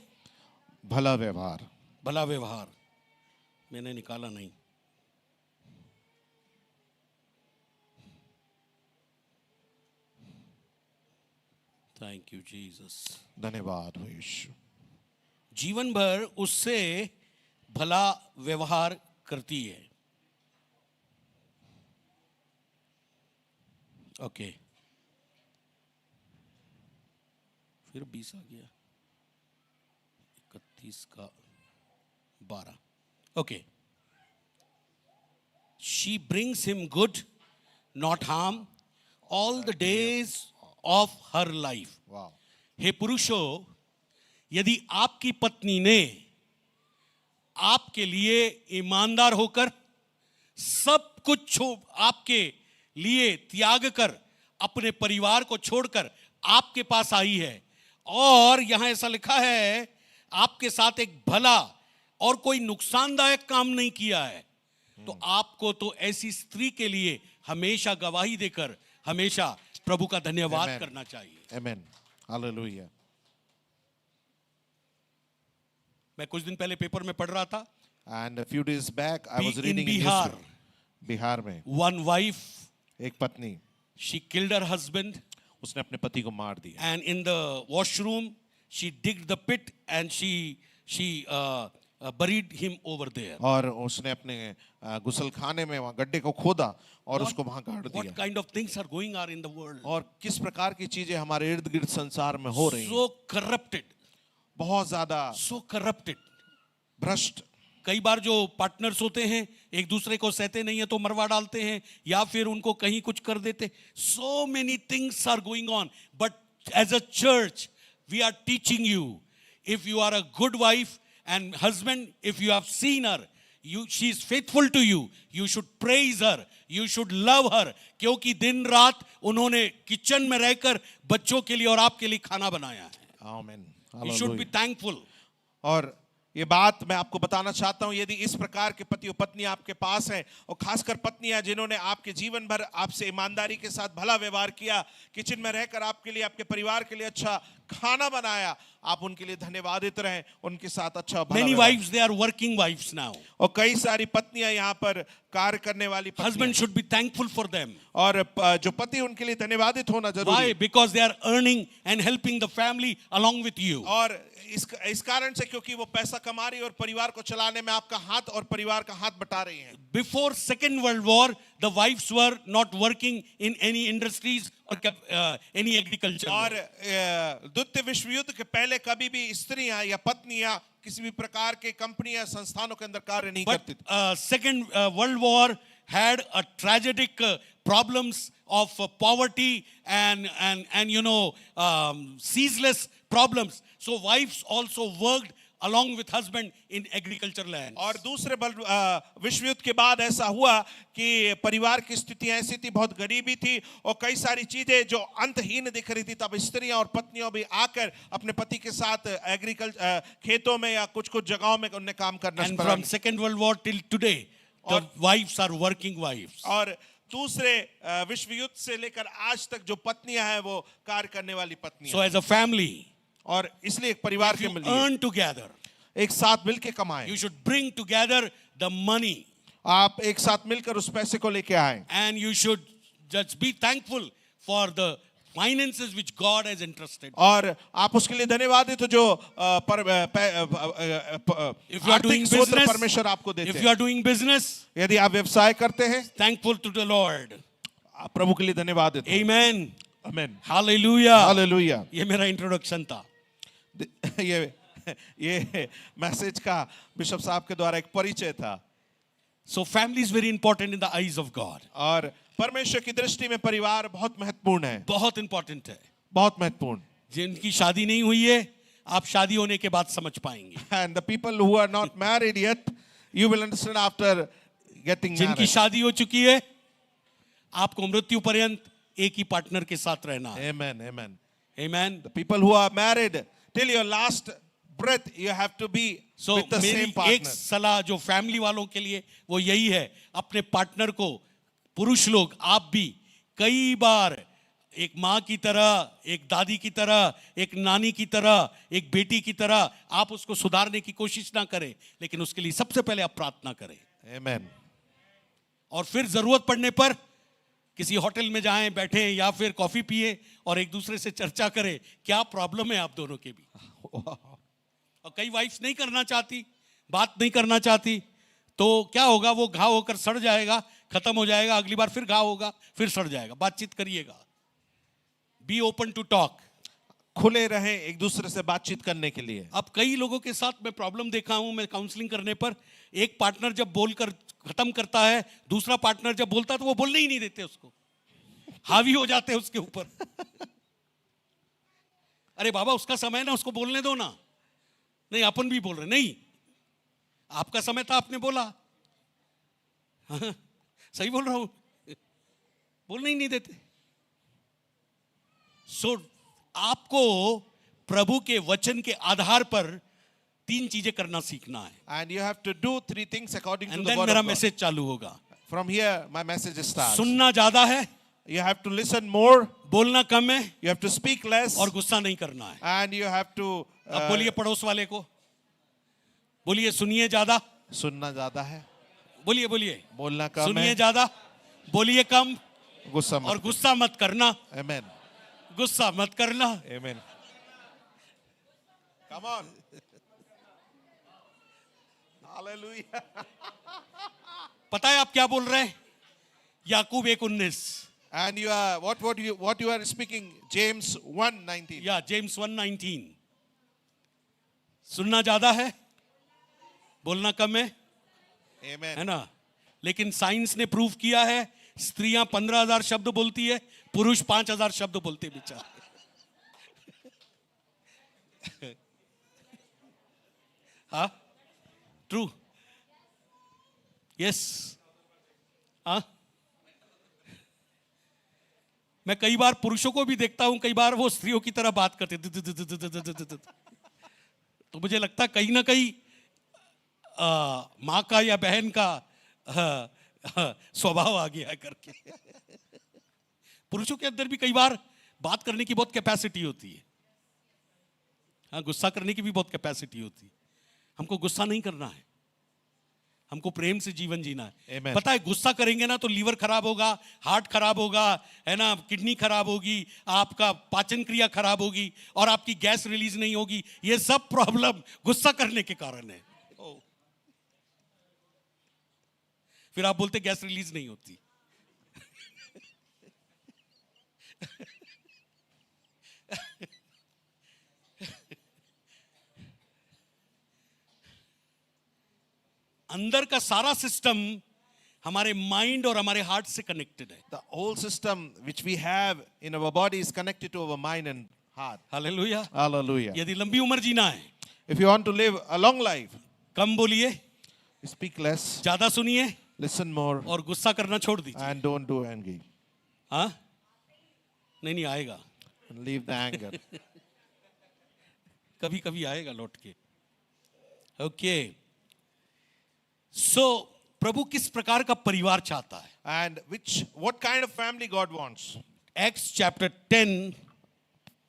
भला व्यवहार। भला व्यवहार। मैंने निकाला नहीं। Thank you Jesus. धन्यवाद हो यीशु। जीवन भर उससे भला व्यवहार करती है। ओके, फिर 20 आ गया, 31 का 12। Okay, she brings him good not harm all the days of her life. वाह। हे पुरुषों, यदि आपकी पत्नी ने आपके लिए ईमानदार होकर सब कुछ आपके लिए त्याग कर अपने परिवार को छोड़कर आपके पास आई है, और यहां ऐसा लिखा है आपके साथ एक भला और कोई नुकसानदायक काम नहीं किया है, तो आपको तो ऐसी स्त्री के लिए हमेशा गवाही देकर हमेशा प्रभु का धन्यवाद Amen. करना चाहिए। Amen. Hallelujah. मैं कुछ दिन पहले पेपर में पढ़ रहा था, And a few days back, I was in reading in Bihar, newspaper, Bihar में one wife, एक पत्नी, she killed her husband, उसने अपने पति को मार दिया, and in the washroom she digged the pit and she buried him over there. और उसने अपने गुसलखाने में वहां गड्ढे को खोदा और उसको वहां गाड़ What दिया। kind of things are going on in the world? और किस प्रकार की चीजें हमारे इर्द गिर्द संसार में हो रही हैं, So corrupted, बहुत ज्यादा so corrupted. भ्रष्ट। कई बार जो पार्टनर्स होते हैं एक दूसरे को सहते नहीं है तो मरवा डालते हैं या फिर उनको कहीं कुछ कर देते। So many things are going on, but as a church we are teaching you, if you are a good wife and husband, if you have seen her, she is faithful to you, you should praise her, you should love her, क्योंकि दिन रात उन्होंने kitchen में रहकर बच्चों के लिए और आपके लिए खाना बनाया है। आमीन। You should be thankful. और ये बात मैं आपको बताना चाहता हूं, यदि इस प्रकार के पति और पत्नी आपके पास हैं, और खासकर पत्नियां जिन्होंने आपके जीवन भर आपसे ईमानदारी के साथ भला व्यवहार किया, किचन में रहकर आपके लिए आपके परिवार के लिए अच्छा खाना बनाया, आप उनके लिए धन्यवादित रहें, उनके साथ अच्छा भला Many व्यवहार। wives, they are working wives now. और कई सारी पत्नियां यहाँ पर कार्य करने वाली पत्नियां, Husband should be thankful for them. और जो पति उनके लिए धन्यवादित होना जरूरी Why? है। Because they are earning and helping the family along with you. और इस कारण से क्योंकि वो पैसा कमा रही है और परिवार को चलाने में आपका हाथ और परिवार का हाथ बटा रही हैं। Before Second World War, the wives were not working in any industries or any agriculture. और द्वितीय विश्व युद्ध के पहले कभी भी स्त्रियां या पत्नियां किसी भी प्रकार के कंपनी या संस्थानों के अंदर कार्य नहीं But करती थी। Second World War had a tragic problems of poverty and ceaseless problems. So wives also worked along with husband in agriculture land. और दूसरे विश्व युद्ध के बाद ऐसा हुआ कि परिवार की स्थितियां ऐसी थी, बहुत गरीबी थी और कई सारी चीजें जो अंतहीन दिख रही थी, तब स्त्रियां और पत्नियां भी आकर अपने पति के साथ एग्रीकल्चर खेतों में या कुछ जगहों में उन्हें काम करना And पड़ा। from Second World War till today, the wives are working wives. और दूसरे विश्व युद्ध से लेकर आज तक जो पत्नियां हैं वो कार्य करने वाली पत्नियां। So as a family, और इसलिए एक परिवार if के you लिए earn together, एक साथ मिलकर कमाएं, you should bring together the money आप एक साथ मिलकर उस पैसे को लेके आए and you should just be thankful for the finances which God has entrusted. और आप उसके लिए धन्यवादित हो जो If you are doing आर्थिक स्रोत business, परमेश्वर आपको देते if हैं। you are doing business, यदि आप व्यवसाय करते हैं, thankful to the Lord. आप प्रभु के लिए धन्यवादित हो। Amen. आमीन। Hallelujah. हालेलुया। ये मेरा इंट्रोडक्शन था। ये ये मैसेज का बिशप साहब के द्वारा एक परिचय था। So family is very important in the eyes of God. और परमेश्वर की दृष्टि में परिवार बहुत महत्वपूर्ण है, बहुत इंपॉर्टेंट है। बहुत महत्वपूर्ण। जिनकी शादी नहीं हुई है, आप शादी होने के बाद समझ पाएंगे। And the people who are not married yet, you will understand after getting जिनकी married. शादी हो चुकी है, आपको मृत्यु पर्यंत एक ही पार्टनर के साथ रहना है। Amen, amen. Amen. The people who are married, till your last breath, you have to be So with the मेरी same एक partner. सलाह जो फैमिली वालों के लिए वो यही है, अपने पार्टनर को, पुरुष लोग आप भी कई बार एक माँ की तरह, एक दादी की तरह, एक नानी की तरह, एक बेटी की तरह आप उसको सुधारने की कोशिश ना करें, लेकिन उसके लिए सबसे पहले आप प्रार्थना करें। Amen. और फिर जरूरत पड़ने पर किसी होटल में जाएं, बैठें या फिर कॉफी पिए और एक दूसरे से चर्चा करें क्या प्रॉब्लम है आप दोनों के भी। और कई वाइफ्स नहीं करना चाहती, बात नहीं करना चाहती, तो क्या होगा, वो घाव होकर सड़ जाएगा, खत्म हो जाएगा, अगली बार फिर घाव होगा, फिर सड़ जाएगा। बातचीत करिएगा, बी ओपन टू टॉक, खुले रहें एक दूसरे से बातचीत करने के लिए। अब कई लोगों के साथ मैं प्रॉब्लम देखा हूं, मैं काउंसलिंग करने पर एक पार्टनर जब बोलकर खत्म करता है, दूसरा पार्टनर जब बोलता है तो वो बोलने ही नहीं देते उसको, हावी हो जाते हैं उसके ऊपर। अरे बाबा उसका समय है ना, उसको बोलने दो ना। नहीं अपन भी बोल रहे, नहीं आपका समय था, आपने बोला। हाँ, सही बोल रहा हूं, बोलने ही नहीं देते। सो आपको प्रभु के वचन के आधार पर तीन चीजें करना सीखना है। And you have to do three things according to and the then word मेरा of God. मैसेज चालू होगा। From here, my message starts. सुनना ज्यादा है, You have to listen more. बोलना कम है, You have to speak less. और गुस्सा नहीं करना है। And you have to अब बोलिए पड़ोस वाले को, बोलिए सुनिए ज्यादा, सुनना ज्यादा है, बोलिए बोलिए बोलना कम सुनिए है, ज्यादा, बोलिए कम, गुस्सा और मत। गुस्सा मत करना, Amen. गुस्सा मत करना। Amen. Come on. Hallelujah. पता है आप क्या बोल रहे हैं? याकूब 1:19 And you are what you are speaking, James 1:19. या जेम्स 1:19। सुनना ज्यादा है, बोलना कम है Amen. ना? लेकिन साइंस ने प्रूव किया है, स्त्रियां 15,000 शब्द बोलती है, पुरुष 5,000 शब्द बोलते बेचारे। हाँ, ट्रू, यस। हाँ, मैं कई बार पुरुषों को भी देखता हूं, कई बार वो स्त्रियों की तरह बात करते, तो मुझे लगता कहीं ना कहीं माँ का या बहन का स्वभाव आ गया है करके। पुरुषों के अंदर भी कई बार बात करने की बहुत कैपेसिटी होती है, हाँ, गुस्सा करने की भी बहुत कैपेसिटी होती है। हमको गुस्सा नहीं करना है, हमको प्रेम से जीवन जीना है। Amen. पता है गुस्सा करेंगे ना तो लीवर खराब होगा, हार्ट खराब होगा, है ना, किडनी खराब होगी, आपका पाचन क्रिया खराब होगी और आपकी गैस रिलीज नहीं होगी। ये सब प्रॉब्लम गुस्सा करने के कारण है। फिर आप बोलते गैस रिलीज नहीं होती। अंदर का सारा सिस्टम हमारे माइंड और हमारे हार्ट से कनेक्टेड है। The whole system which we have in our body is connected to our mind and heart. Hallelujah. Hallelujah. यदि लंबी उम्र जीना है, If you want to live a long life, कम बोलिए, speak less, ज्यादा सुनिए listen more, और गुस्सा करना छोड़ दीजिए। and don't do angry. हाँ, नहीं आएगा, And leave the anger. कभी कभी आएगा लौट के। ओके, सो प्रभु किस प्रकार का परिवार चाहता है? And what kind of family God wants? Acts chapter 10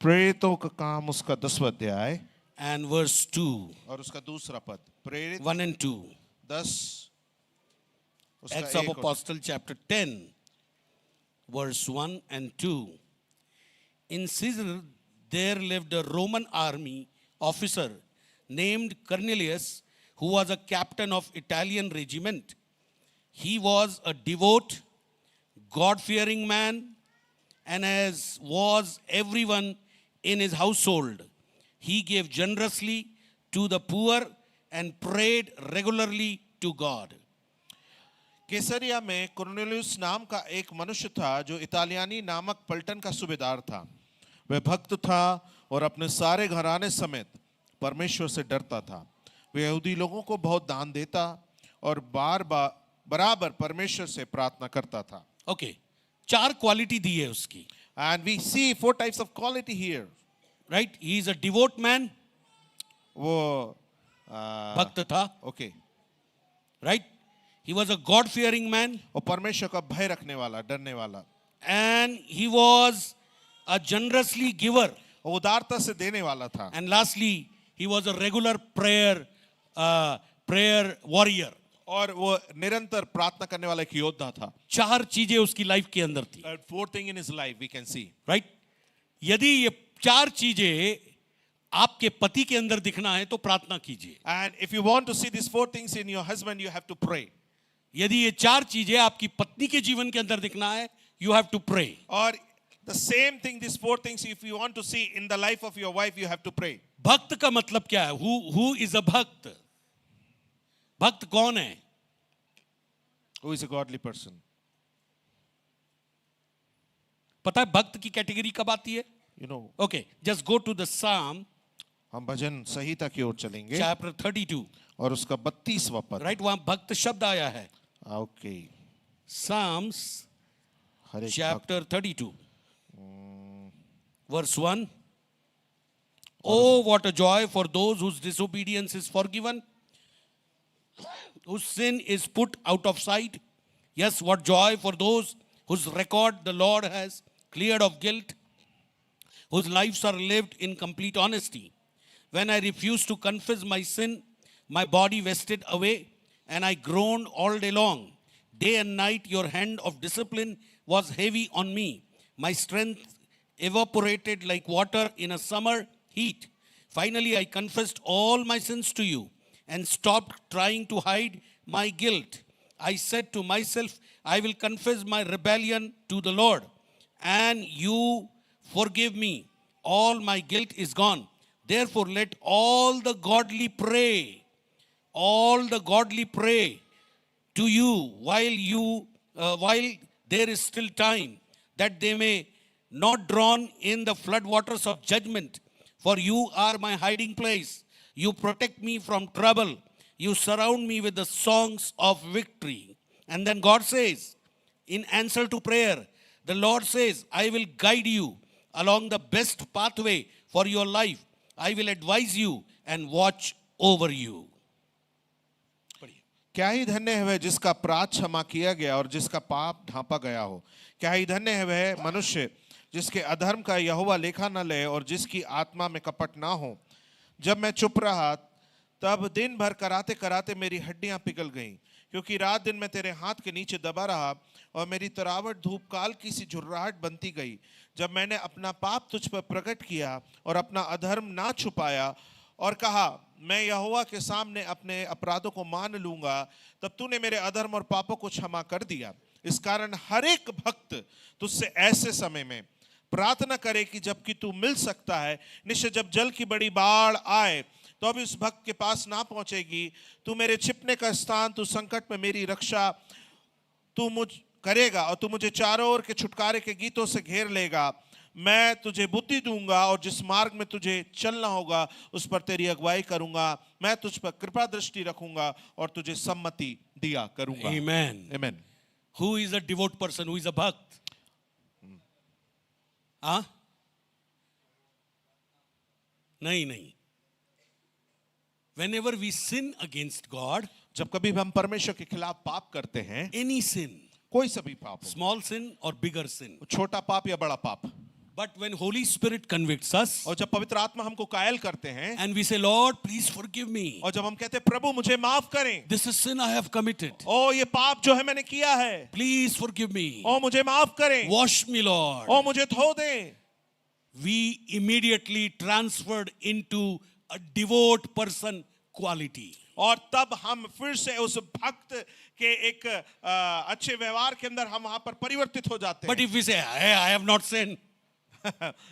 प्रेरितों का काम उसका 10वां अध्याय एंड वर्स 2, और उसका दूसरा पद, प्रेरित 1 and 2। 10 उसका Acts of 1 और Apostle chapter 10 verse 1 and 2. In Caesar there lived a Roman army officer named Cornelius, who was a captain of Italian regiment. He was a devout, God-fearing man, and as was everyone in his household, he gave generously to the poor and prayed regularly to God. कैसरिया में कुरनेलियुस नाम का एक मनुष्य था जो इतालियानी नामक पलटन का सूबेदार था। वह भक्त था और अपने सारे घराने समेत परमेश्वर से डरता था। वह यहूदी लोगों को बहुत दान देता और बराबर परमेश्वर से प्रार्थना करता था। Okay, 4 क्वालिटी दी है उसकी, And we see 4 types of quality here. right? He is a devout man, वो भक्त था, okay right? He was a God-fearing man, और परमेश्वर का भय रखने वाला, डरने वाला, and he was a generously giver. और उदारता से देने वाला था। And lastly, he was a regular prayer warrior. और वो निरंतर प्रार्थना करने वाला एक योद्धा था। 4 चीजें उसकी लाइफ के अंदर थी, And 4th thing in his life we can see. right? यदि ये 4 चीजें आपके पति के अंदर दिखना है तो प्रार्थना कीजिए। And if you want to see these 4 things in your husband, you have to pray. यदि ये 4 चीजें आपकी पत्नी के जीवन के अंदर दिखना है, you have to pray. Or the same thing, these 4 things, if you want to see in the life of your wife, you have to pray. भक्त का मतलब क्या है? Who is a भक्त? भक्त कौन है? Who is a godly person? पता है भक्त की कैटेगरी कब आती है? You know, Okay, just go to the Psalm हम भजन संहिता की ओर चलेंगे chapter 32, और उसका 32वां पद। right? वहां भक्त शब्द आया है। ओके, Psalms हर एक chapter 32, verse 1. Oh, what a joy for those whose disobedience is forgiven, whose sin is put out of sight. Yes, what joy for those whose record the Lord has cleared of guilt, whose lives are lived in complete honesty. When I refused to confess my sin, my body wasted away, and I groaned all day long. Day and night, your hand of discipline was heavy on me. My strength evaporated like water in a summer heat. Finally, I confessed all my sins to you and stopped trying to hide my guilt. I said to myself, I will confess my rebellion to the Lord, and you forgive me. All my guilt is gone. Therefore, let all the godly pray. All the godly pray to you while there is still time, that they may not drown in the flood waters of judgment. For you are my hiding place. You protect me from trouble. You surround me with the songs of victory. And then God says, in answer to prayer, the Lord says, I will guide you along the best pathway for your life. I will advise you and watch over you. क्या ही धन्य है वह जिसका अपराध क्षमा किया गया और जिसका पाप ढांपा गया हो। क्या ही धन्य है वह मनुष्य जिसके अधर्म का यहोवा लेखा न ले और जिसकी आत्मा में कपट ना हो। जब मैं चुप रहा तब दिन भर कराते कराते मेरी हड्डियां पिघल गईं, क्योंकि रात दिन मैं तेरे हाथ के नीचे दबा रहा और मेरी तरावट धूप काल की सी झुर्राहट बनती गई। जब मैंने अपना पाप तुझ पर प्रकट किया और अपना अधर्म ना छुपाया और कहा मैं यहोवा के सामने अपने अपराधों को मान लूंगा, तब तूने मेरे अधर्म और पापों को क्षमा कर दिया। इस कारण हर एक भक्त तुझसे ऐसे समय में प्रार्थना करे कि जबकि तू मिल सकता है। निश्चय जब जल की बड़ी बाढ़ आए तो अभी उस भक्त के पास ना पहुंचेगी। तू मेरे छिपने का स्थान, तू संकट में मेरी रक्षा तू मुझ करेगा और तू मुझे चारों ओर के छुटकारे के गीतों से घेर लेगा। मैं तुझे बुद्धि दूंगा और जिस मार्ग में तुझे चलना होगा उस पर तेरी अगुवाई करूंगा। मैं तुझ पर कृपा दृष्टि रखूंगा और तुझे सम्मति दिया करूंगा। Amen. Amen. Who is a devout person? Who is a bhakt? हाँ? नहीं। Whenever we sin against God, जब कभी हम परमेश्वर के खिलाफ पाप करते हैं, any sin, कोई सभी पाप हो, small sin or bigger sin, छोटा पाप या बड़ा पाप, but when Holy Spirit convicts us और जब पवित्र आत्मा हमको कायल करते हैं and we say, Lord, please forgive me. और जब हम कहते हैं प्रभु मुझे माफ करें, This is sin I have committed. ओ ये पाप जो है मैंने किया है, Please forgive me. ओ मुझे माफ करें, Wash me, Lord. ओ मुझे धो दें, We immediately transferred into a devout person quality. और तब हम फिर से उस भक्त के एक अच्छे व्यवहार के अंदर हम वहां पर परिवर्तित हो जाते But हैं। if we say, hey, I have not sinned,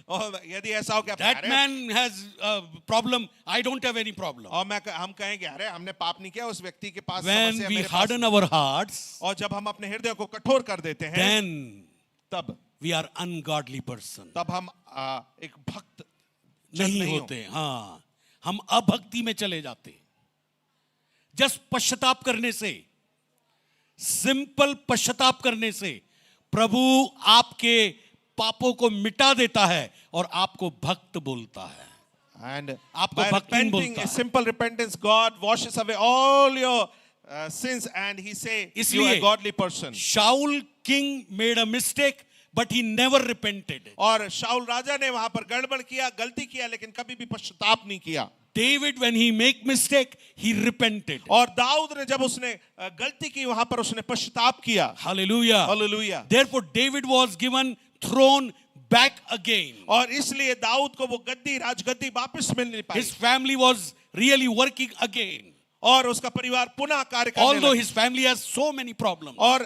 और यदि ऐसा हो कि आप That अरे, man has a problem. I don't have any problem. और हम कहेंगे अरे हमने पाप नहीं किया, उस व्यक्ति के पास When समस्या we मेरे पास harden our hearts, और जब हम अपने हृदय को कठोर कर देते हैं then तब we are ungodly person. हम एक भक्त नहीं नहीं होते, हाँ, हम अभक्ति में चले जाते। जस्ट पश्चाताप करने से, सिंपल पश्चाताप करने से प्रभु आपके पापों को मिटा देता है और आपको भक्त बोलता है। And आपको by भक्तिन repenting, बोलता a है। simple repentance, God washes away all your sins, and He say you are इसलिए a godly person. Saul king made a mistake but he never repented. और शाऊल राजा ने वहां पर गड़बड़ किया, गलती किया, लेकिन कभी भी पश्चाताप नहीं किया। David when he make mistake he repented. और दाऊद ने जब उसने गलती की वहां पर उसने पश्चाताप किया। Hallelujah. Hallelujah. Therefore David was given throne back again. और इसलिए दाऊद को वो गद्दी, राजगद्दी वापस मिल नहीं पाई। His family was really working again. और उसका परिवार पुनः कार्य करने Although लगा। his family has so many problems, और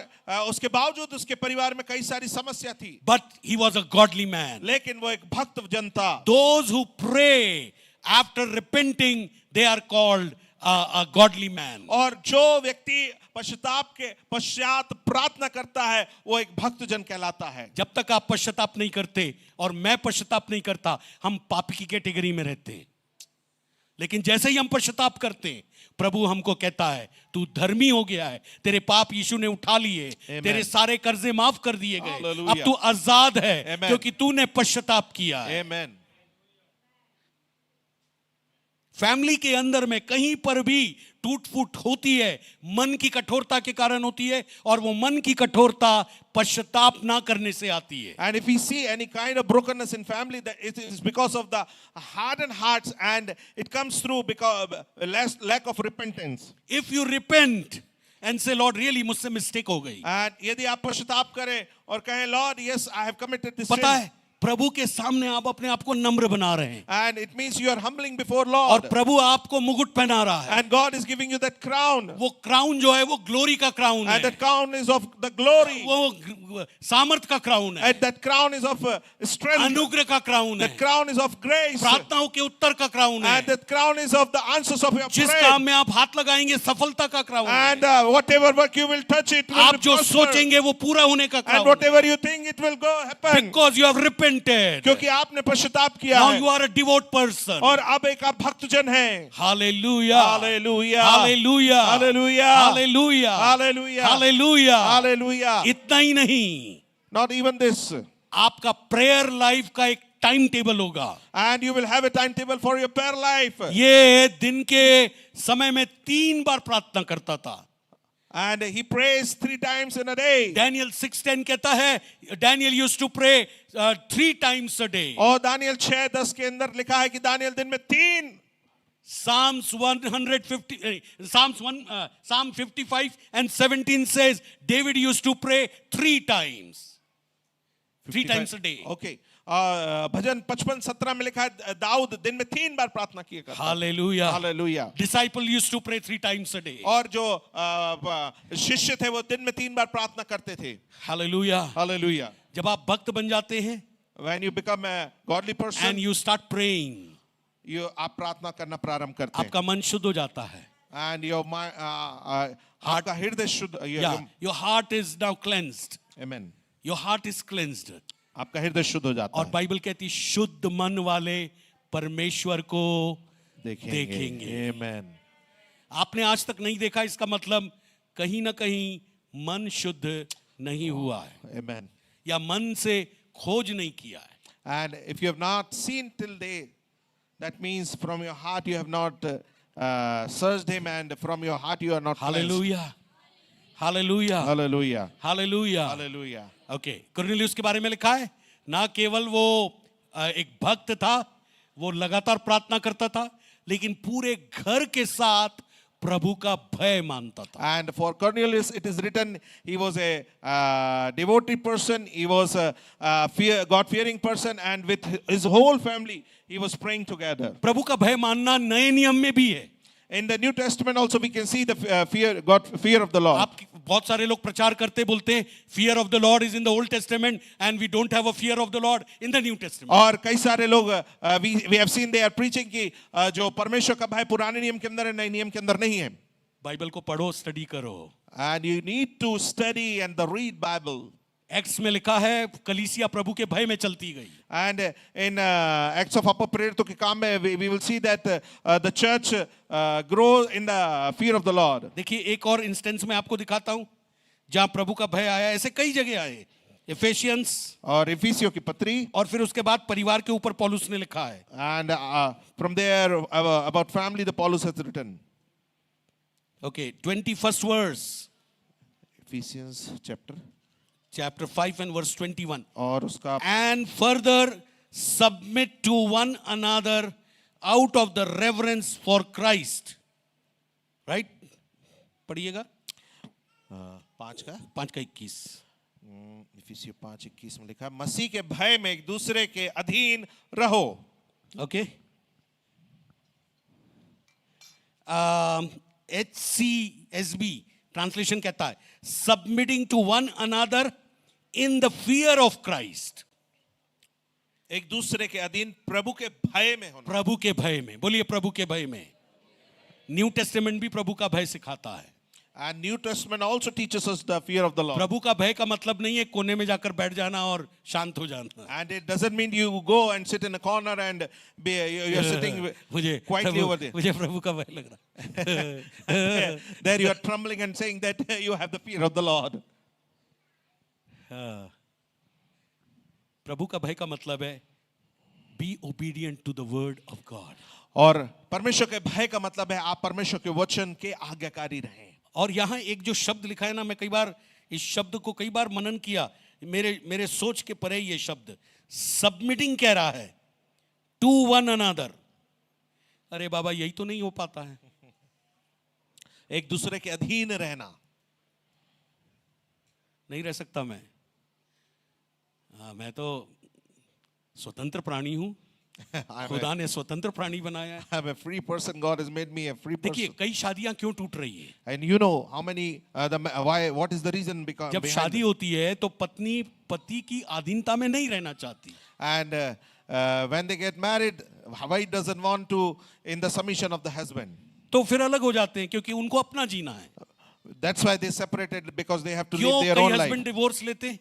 उसके बावजूद उसके परिवार में कई सारी समस्या थी, but he was a godly man. लेकिन वो एक भक्त जन था। Those who pray after repenting, they are called a godly man. और जो व्यक्ति पश्चाताप के पश्चात प्रार्थना करता है वो एक भक्त जन कहलाता है। जब तक आप पश्चाताप नहीं करते और मैं पश्चाताप नहीं करता, हम पापी की कैटेगरी में रहते हैं। लेकिन जैसे ही हम पश्चाताप करते हैं, प्रभु हमको कहता है तू धर्मी हो गया है, तेरे पाप यीशु ने उठा लिए, तेरे सारे कर्जे माफ कर दिए गए, अब तू आजाद है क्योंकि तूने पश्चाताप किया है। आमेन। फैमिली के अंदर में कहीं पर भी टूट फूट होती है, मन की कठोरता के कारण होती है, और वो मन की कठोरता पश्चाताप ना करने से आती है। And if we see any kind of brokenness in family, that it is because of the hardened hearts, and it comes through because lack of repentance. If you repent and say Lord really मुझसे mistake हो गई, And यदि आप पश्चाताप करें और कहें Lord, yes, I have committed this पता sin, है प्रभु के सामने आप अपने आप को नम्र बना रहे हैं, and it means you are humbling before और Lord, प्रभु आपको मुकुट पहना रहा है। and God is giving you that crown, वो क्राउन जो है वो ग्लोरी का क्राउन and है, that crown is of the glory, वो सामर्थ का क्राउन है, and that crown is of strength, अनुग्रह का क्राउन है, that crown is of grace, प्रार्थनाओं के उत्तर का क्राउन है, and that crown is of the answers of your जिस prayer, काम में आप हाथ लगाएंगे सफलता का क्राउन है, and whatever work you will touch, it will आप be जो prosper, सोचेंगे वो पूरा होने का and क्राउन है, whatever you think, it will go happen, because you have repented. क्योंकि आपने पश्चाताप किया Now है, you are a devout person. और अब एक आप भक्त जन हैं। Hallelujah. Hallelujah. Hallelujah. Hallelujah. Hallelujah. Hallelujah. Hallelujah. Hallelujah. इतना ही नहीं, Not even this. आपका प्रेयर लाइफ का एक टाइम टेबल होगा। And you will have a timetable for your prayer life. ये दिन के समय में 3 बार प्रार्थना करता था। And he prays 3 times in a day. Daniel 6:10 कहता है, Daniel used to pray 3 times a day. और दानियल 6:10 के अंदर लिखा है कि दानियल दिन में 3। Psalms 55 and 17 says David used to pray 3 times. 3 times a day. Okay. भजन 55:17 में लिखा है दाऊद दिन में 3 बार प्रार्थना किया करता। Hallelujah. Hallelujah. Disciple used to pray 3 times a day. और जो शिष्य थे वो दिन में 3 बार प्रार्थना करते थे। Hallelujah. Hallelujah. जब आप भक्त बन जाते हैं When you become a godly person, and you start praying, आप प्रार्थना करना प्रारंभ करते हैं, आपका मन शुद्ध हो जाता है। and your mind, आपका हृदय शुद्ध, Yeah, your heart is now cleansed. Amen. Your heart is cleansed. आपका हृदय शुद्ध हो जाता और है। बाइबल कहती शुद्ध मन वाले परमेश्वर को देखेंगे। Amen. आपने आज तक नहीं देखा, इसका मतलब कहीं ना कहीं मन शुद्ध नहीं हुआ है, Amen. या मन से खोज नहीं किया है। And if you have not seen till day, that means from your heart you have not searched him, and from your heart you are not cleansed. Hallelujah, hallelujah, Hallelujah. हालेलुया। Hallelujah. ओके, कुरनेलियुस के बारे में लिखा है, ना केवल वो एक भक्त था, वो लगातार प्रार्थना करता था, लेकिन पूरे घर के साथ प्रभु का भय मानता था। And for Cornelius, it is written, he was a devotee person, he was a God-fearing person, and with his whole family, he was praying together. प्रभु का भय मानना नए नियम में भी है। In the New Testament also we can see the fear of the Lord. आप बहुत सारे लोग प्रचार करते बोलते हैं fear of the Lord is in the Old Testament and we don't have a fear of the Lord in the New Testament. और कई सारे लोग we have seen they are preaching कि जो परमेश्वर का भय पुराने नियम के अंदर है, नए नियम के अंदर नहीं है. बाइबल को पढ़ो, स्टडी करो. And you need to study and read Bible. Acts में लिखा है कलीसिया प्रभु के भय में चलती गई. And in Acts of Upper Prayerto के काम में we will see that the church grow in the fear of the Lord. देखिए एक और इंस्टेंस में आपको दिखाता हूं जहां प्रभु का भय आया. ऐसे कई जगह आए. एफेसियंस और इफिसियों की पत्री, और फिर उसके बाद परिवार के ऊपर पौलुस ने लिखा है. and from there about family the Paulus has written. Okay 21st verse Ephesians chapter 5 and verse 21. और उसका And further submit to one another out of the reverence for Christ. Right? पढ़िएगा 5:21. इफिसियों 5:21 में लिखा, मसीह के भय में एक दूसरे के अधीन रहो. Okay. HCSB ट्रांसलेशन कहता है submitting to one another in the fear of Christ. एक दूसरे के अधीन प्रभु के भय में होना. प्रभु के भय में. बोलिए प्रभु के भय में. न्यू टेस्टामेंट भी प्रभु का भय सिखाता है. And New Testament also teaches us the fear of the Lord. प्रभु का भय का मतलब नहीं है कोने में जाकर बैठ जाना और शांत हो जाना. And it doesn't mean you go and sit in a corner and you're sitting quietly over there. मुझे प्रभु का भय लग रहा. There you are trembling and saying that you have the fear of the Lord. प्रभु का भय का मतलब है be obedient to the word of God. और परमेश्वर के भय का मतलब है आप परमेश्वर के वचन के आज्ञाकारी रहें. और यहाँ एक जो शब्द लिखा है ना, मैं कई बार इस शब्द को कई बार मनन किया. मेरे सोच के परे ये शब्द सबमिटिंग कह रहा है टू वन अनदर. अरे बाबा यही तो नहीं हो पाता है. एक दूसरे के अधीन रहना. नहीं रह सकता मैं. मैं तो स्वतंत्र प्राणी हूं. खुदा ने स्वतंत्र प्राणी बनाया है. I'm a free person. God has made me a free देखिए person. कई शादियां क्यों टूट रही है. And you know how many why what is the reason because जब शादी होती है तो पत्नी पति की अधीनता में नहीं रहना चाहती. and when they get married wife doesn't want to in the submission of the husband. तो फिर अलग हो जाते हैं क्योंकि उनको अपना जीना है. That's why they separated because they have to क्यों live their कई own life. हस्बैंड डिवोर्स लेते हैं.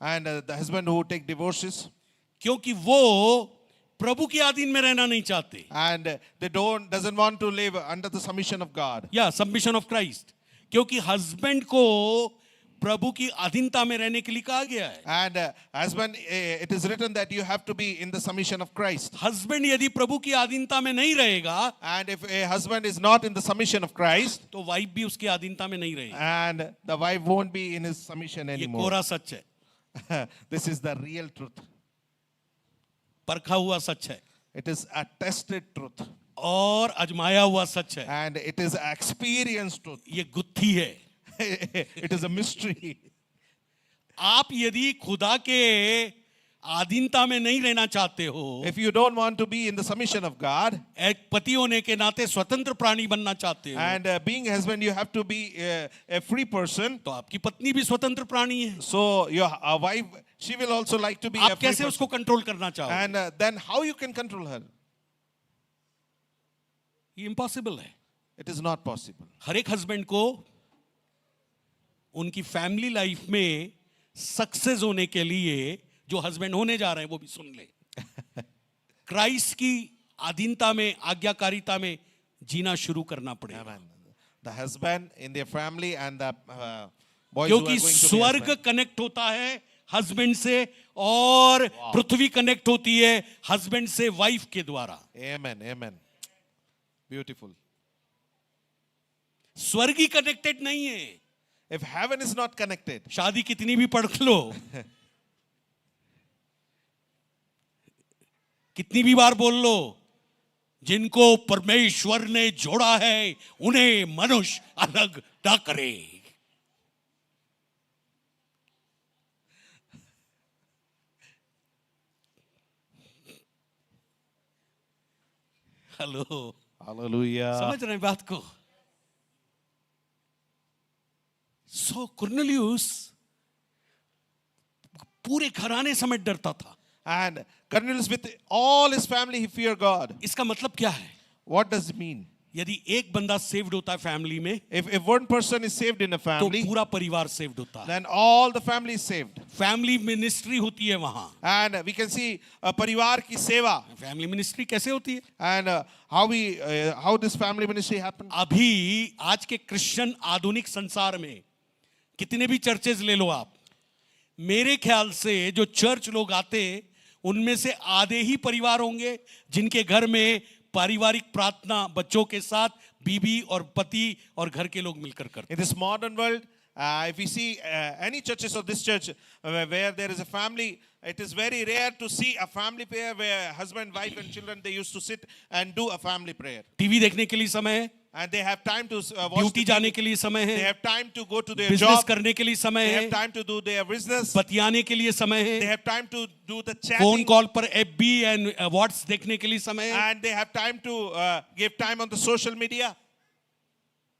And the husband who take divorces क्योंकि वो प्रभु के अधीन में रहना नहीं चाहते. and they doesn't want to live under the submission of God. या सबमिशन ऑफ क्राइस्ट. क्योंकि हस्बैंड को प्रभु की अधीनता में रहने के लिए कहा गया है. And husband it is written that you have to be in the submission of Christ. Husband यदि प्रभु की अधीनता में नहीं रहेगा And if a husband is not in the submission of Christ, तो वाइफ भी उसकी अधीनता में नहीं रहेगी. and the wife won't be in his submission ये anymore. कोरा सच है. This is the real truth. परखा हुआ सच है It is a tested truth. और अजमाया हुआ सच है. And it is experienced truth. ये गुत्थी है. It is a mystery. आप यदि खुदा के अधीनता में नहीं रहना चाहते हो, If you don't want to be in the submission of God, एक पति होने के नाते स्वतंत्र प्राणी बनना चाहते हो, and being a husband, you have to be a free person. तो आपकी पत्नी भी स्वतंत्र प्राणी है. So your wife, she will also like to be आप a free कैसे person. उसको कंट्रोल करना चाहो. And then how you can control her? ये इम्पॉसिबल है. It is not possible. हर एक हस्बैंड को उनकी फैमिली लाइफ में सक्सेस होने के लिए जो हस्बैंड होने जा रहे हैं वो भी सुन ले, क्राइस्ट की अधीनता में आज्ञाकारिता में जीना शुरू करना पड़ेगा. Amen. The husband in their family and the boys who are क्योंकि going to be स्वर्ग husband. कनेक्ट होता है हस्बैंड से और पृथ्वी कनेक्ट होती है हस्बैंड से वाइफ के द्वारा. Amen. Amen. Beautiful. स्वर्ग ही कनेक्टेड नहीं है. If heaven is not connected, शादी कितनी भी पढ़ लो, कितनी भी बार बोल लो, जिनको परमेश्वर ने जोड़ा है उन्हें मनुष्य अलग ना करे. हेलो. Hallelujah. समझ रहे हैं बात को? सो कुर्नेलियुस पूरे घराने समेत डरता था. And Cornelius, with all his family, he feared God. इसका मतलब क्या है? What does it mean? यदि एक बंदा सेव्ड होता है फैमिली में, If one person is saved in a तो family, पूरा परिवार सेव्ड होता है. then all the family is saved. Family ministry होती है वहां. And we can see परिवार की सेवा. फैमिली मिनिस्ट्री कैसे होती है? And how this family ministry happened. अभी आज के क्रिश्चियन आधुनिक संसार में कितने भी चर्चेज ले लो आप, मेरे ख्याल से जो चर्च लोग आते हैं उनमें से आधे ही परिवार होंगे जिनके घर में पारिवारिक प्रार्थना बच्चों के साथ बीबी और पति और घर के लोग मिलकर करते. In this modern world, if we see any churches or this church where there is a family, it is very rare to see a family prayer where husband, wife and children, they used to sit and do a family prayer. TV देखने के लिए समय है, And they have time to watch duty the जाने TV. के लिए समय They है, have time to go to their business job. करने के लिए समय They है, have time to do their business. बतियाने के लिए समय They है, have time to do the phone chatting. Call पर एफबी एंड व्हाट्स देखने के लिए समय है, And they have time to give time on the social media.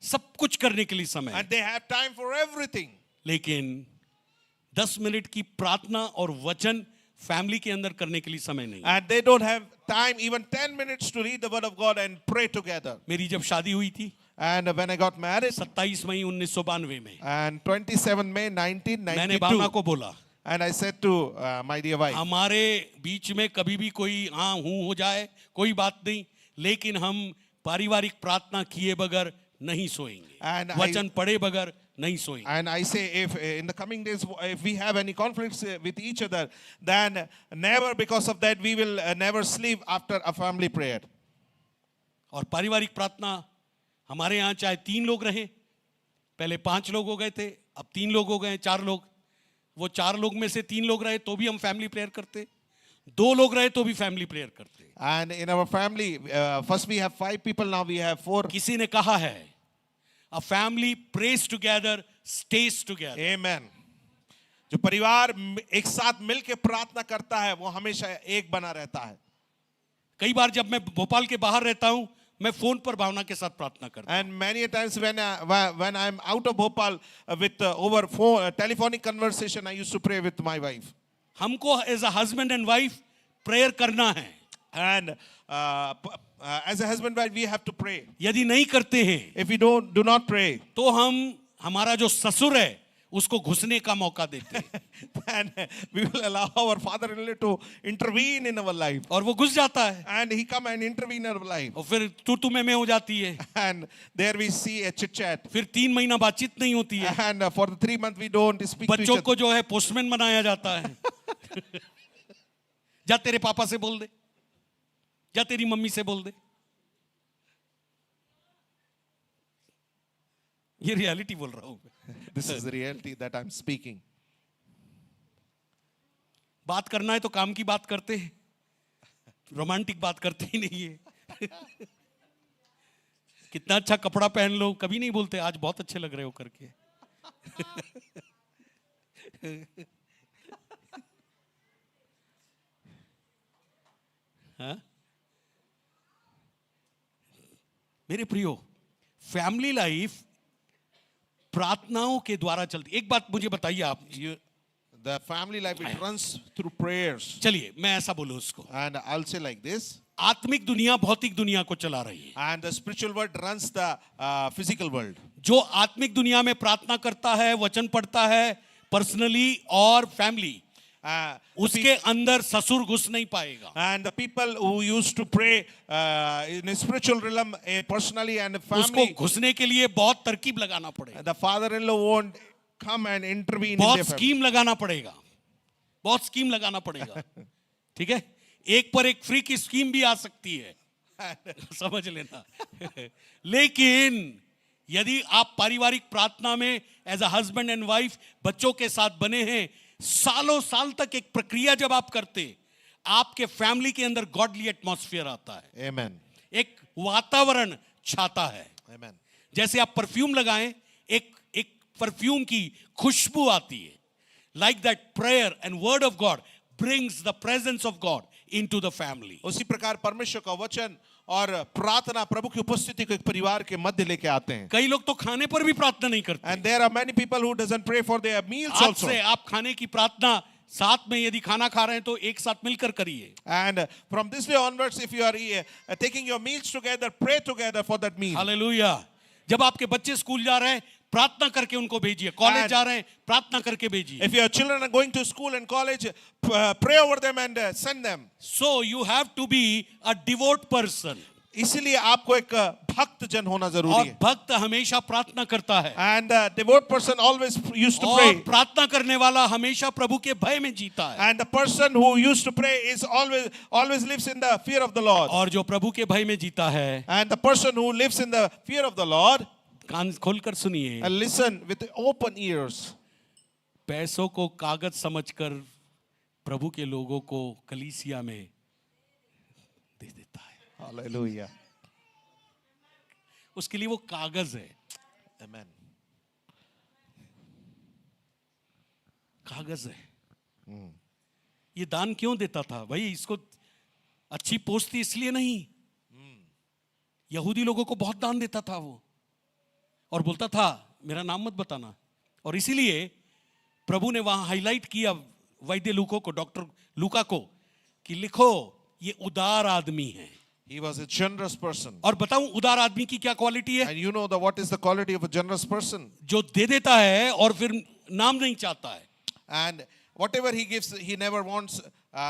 सब कुछ करने के लिए समय है. And they have time for everything. लेकिन 10 मिनट की प्रार्थना और वचन फैमिली के अंदर करने के लिए समय नहीं. And they don't have time even 10 minutes to read the word of God and pray together. मेरी जब शादी हुई थी And when I got married, 27 मई 1992 में, and 27 May मैंने भावना 1992, को बोला, and I said to my dear wife, हमारे बीच में कभी भी कोई हाँ हूँ हो जाए कोई बात नहीं, लेकिन हम पारिवारिक प्रार्थना किए बगैर नहीं सोएंगे, And वचन पढ़े बगैर नहीं सोएंगे. and I say, if in the coming days, if we have any conflicts with each other, then never because of that we will never sleep after a family prayer. और पारिवारिक प्रार्थना हमारे यहाँ चाहे 3 लोग रहे, पहले 5 लोग हो गए थे, अब 3 लोग हो गए, 4 लोग, वो 4 लोग में से 3 लोग रहे तो भी हम फैमिली प्रेयर करते, 2 लोग रहे तो भी फैमिली प्रेयर करते. And in our family, first we have 5 people, now we have 4. किसी ने कहा है, a family prays together stays together. Amen. जो परिवार एक साथ मिलके प्रार्थना करता है वो हमेशा एक बना रहता है. कई बार जब मैं भोपाल के बाहर रहता हूं, मैं फोन पर भावना के साथ प्रार्थना करता हूं. And many a times when I'm out of Bhopal with over phone, telephonic conversation, I used to pray with my wife. हमको as a husband and wife prayer करना है. And as a husband wife, we have to pray. यदि नहीं करते हैं If we do not pray, तो हम हमारा जो ससुर है उसको घुसने का मौका देते हैं. then we will allow our father-in-law to intervene in our life. और वो घुस जाता है And he come and intervene in our life. और फिर तू में हो जाती है. And there we see a chit chat. फिर 3 महीना बातचीत नहीं होती है. And for the 3 months we don't speak to each बच्चों other. को जो है पोस्टमैन बनाया जाता है. जा तेरे पापा से बोल दे, जा तेरी मम्मी से बोल दे. ये रियलिटी बोल रहा हूं मैं. This is the reality that I'm speaking. बात करना है तो काम की बात करते हैं, रोमांटिक बात करते ही नहीं है. कितना अच्छा कपड़ा पहन लो, कभी नहीं बोलते आज बहुत अच्छे लग रहे हो करके. हाँ? मेरे प्रियो, फैमिली लाइफ प्रार्थनाओं के द्वारा चलती. एक बात मुझे बताइए आप. The family life, it runs through prayers. चलिए मैं ऐसा बोलूं उसको, And I'll say like this. आत्मिक दुनिया भौतिक दुनिया को चला रही है. And the spiritual world runs the physical world. जो आत्मिक दुनिया में प्रार्थना करता है, वचन पढ़ता है पर्सनली और फैमिली, उसके अंदर ससुर घुस नहीं पाएगा. And the people who used to pray in a spiritual realm personally and उसको family, घुसने के लिए बहुत तरकीब लगाना पड़ेगा, the father-in-law won't come and intervene in बहुत their family. स्कीम लगाना पड़ेगा, बहुत स्कीम लगाना पड़ेगा. ठीक है, एक पर एक फ्री की स्कीम भी आ सकती है, समझ लेना. लेकिन यदि आप पारिवारिक प्रार्थना में as a husband and wife बच्चों के साथ बने हैं, सालों साल तक एक प्रक्रिया जब आप करते, आपके फैमिली के अंदर गॉडली एटमॉस्फेयर आता है. Amen. एक वातावरण छाता है. Amen. जैसे आप परफ्यूम लगाएं, एक परफ्यूम की खुशबू आती है. Like that prayer and word of God brings the presence of God into the family. उसी प्रकार परमेश्वर का वचन और प्रार्थना प्रभु की उपस्थिति को एक परिवार के मध्य लेके आते हैं. कई लोग तो खाने पर भी प्रार्थना नहीं करते. And there are many people who doesn't pray for their meals आज also. से आप खाने की प्रार्थना साथ में यदि खाना खा रहे हैं तो एक साथ मिलकर करिए. And from this day onwards, if you are taking your meals together, pray together for that meal. Hallelujah. जब आपके बच्चे स्कूल जा रहे हैं प्रार्थना करके उनको भेजिए. कॉलेज जा रहे हैं प्रार्थना करके भेजिए. If your children are going to school and college, pray over them and send them. So you have to be a devout person. इसीलिए आपको एक भक्त जन होना जरूरी और है. भक्त हमेशा प्रार्थना करता है. And devout person always used to और pray. प्रार्थना करने वाला हमेशा प्रभु के भय में जीता है. And the person who used to pray is always lives in the fear of the Lord. और जो प्रभु के भय में जीता है, And the person who lives in the fear of the Lord, कान खोलकर सुनिए, and listen with open ears. पैसों को कागज समझकर प्रभु के लोगों को कलीसिया में दे देता है. Hallelujah. उसके लिए वो कागज है. Amen. कागज है. ये दान क्यों देता था भाई? इसको अच्छी पोस्ट थी इसलिए नहीं. यहूदी लोगों को बहुत दान देता था वो, और बोलता था मेरा नाम मत बताना. और इसीलिए प्रभु ने वहां हाईलाइट किया वैद्य लूका को, डॉक्टर लूका को, कि लिखो ये उदार आदमी है. He was a generous person. और बताऊं उदार आदमी की क्या क्वालिटी है? And you know what is the quality of a generous person? जो दे देता है और फिर नाम नहीं चाहता है. And whatever he gives, he never wants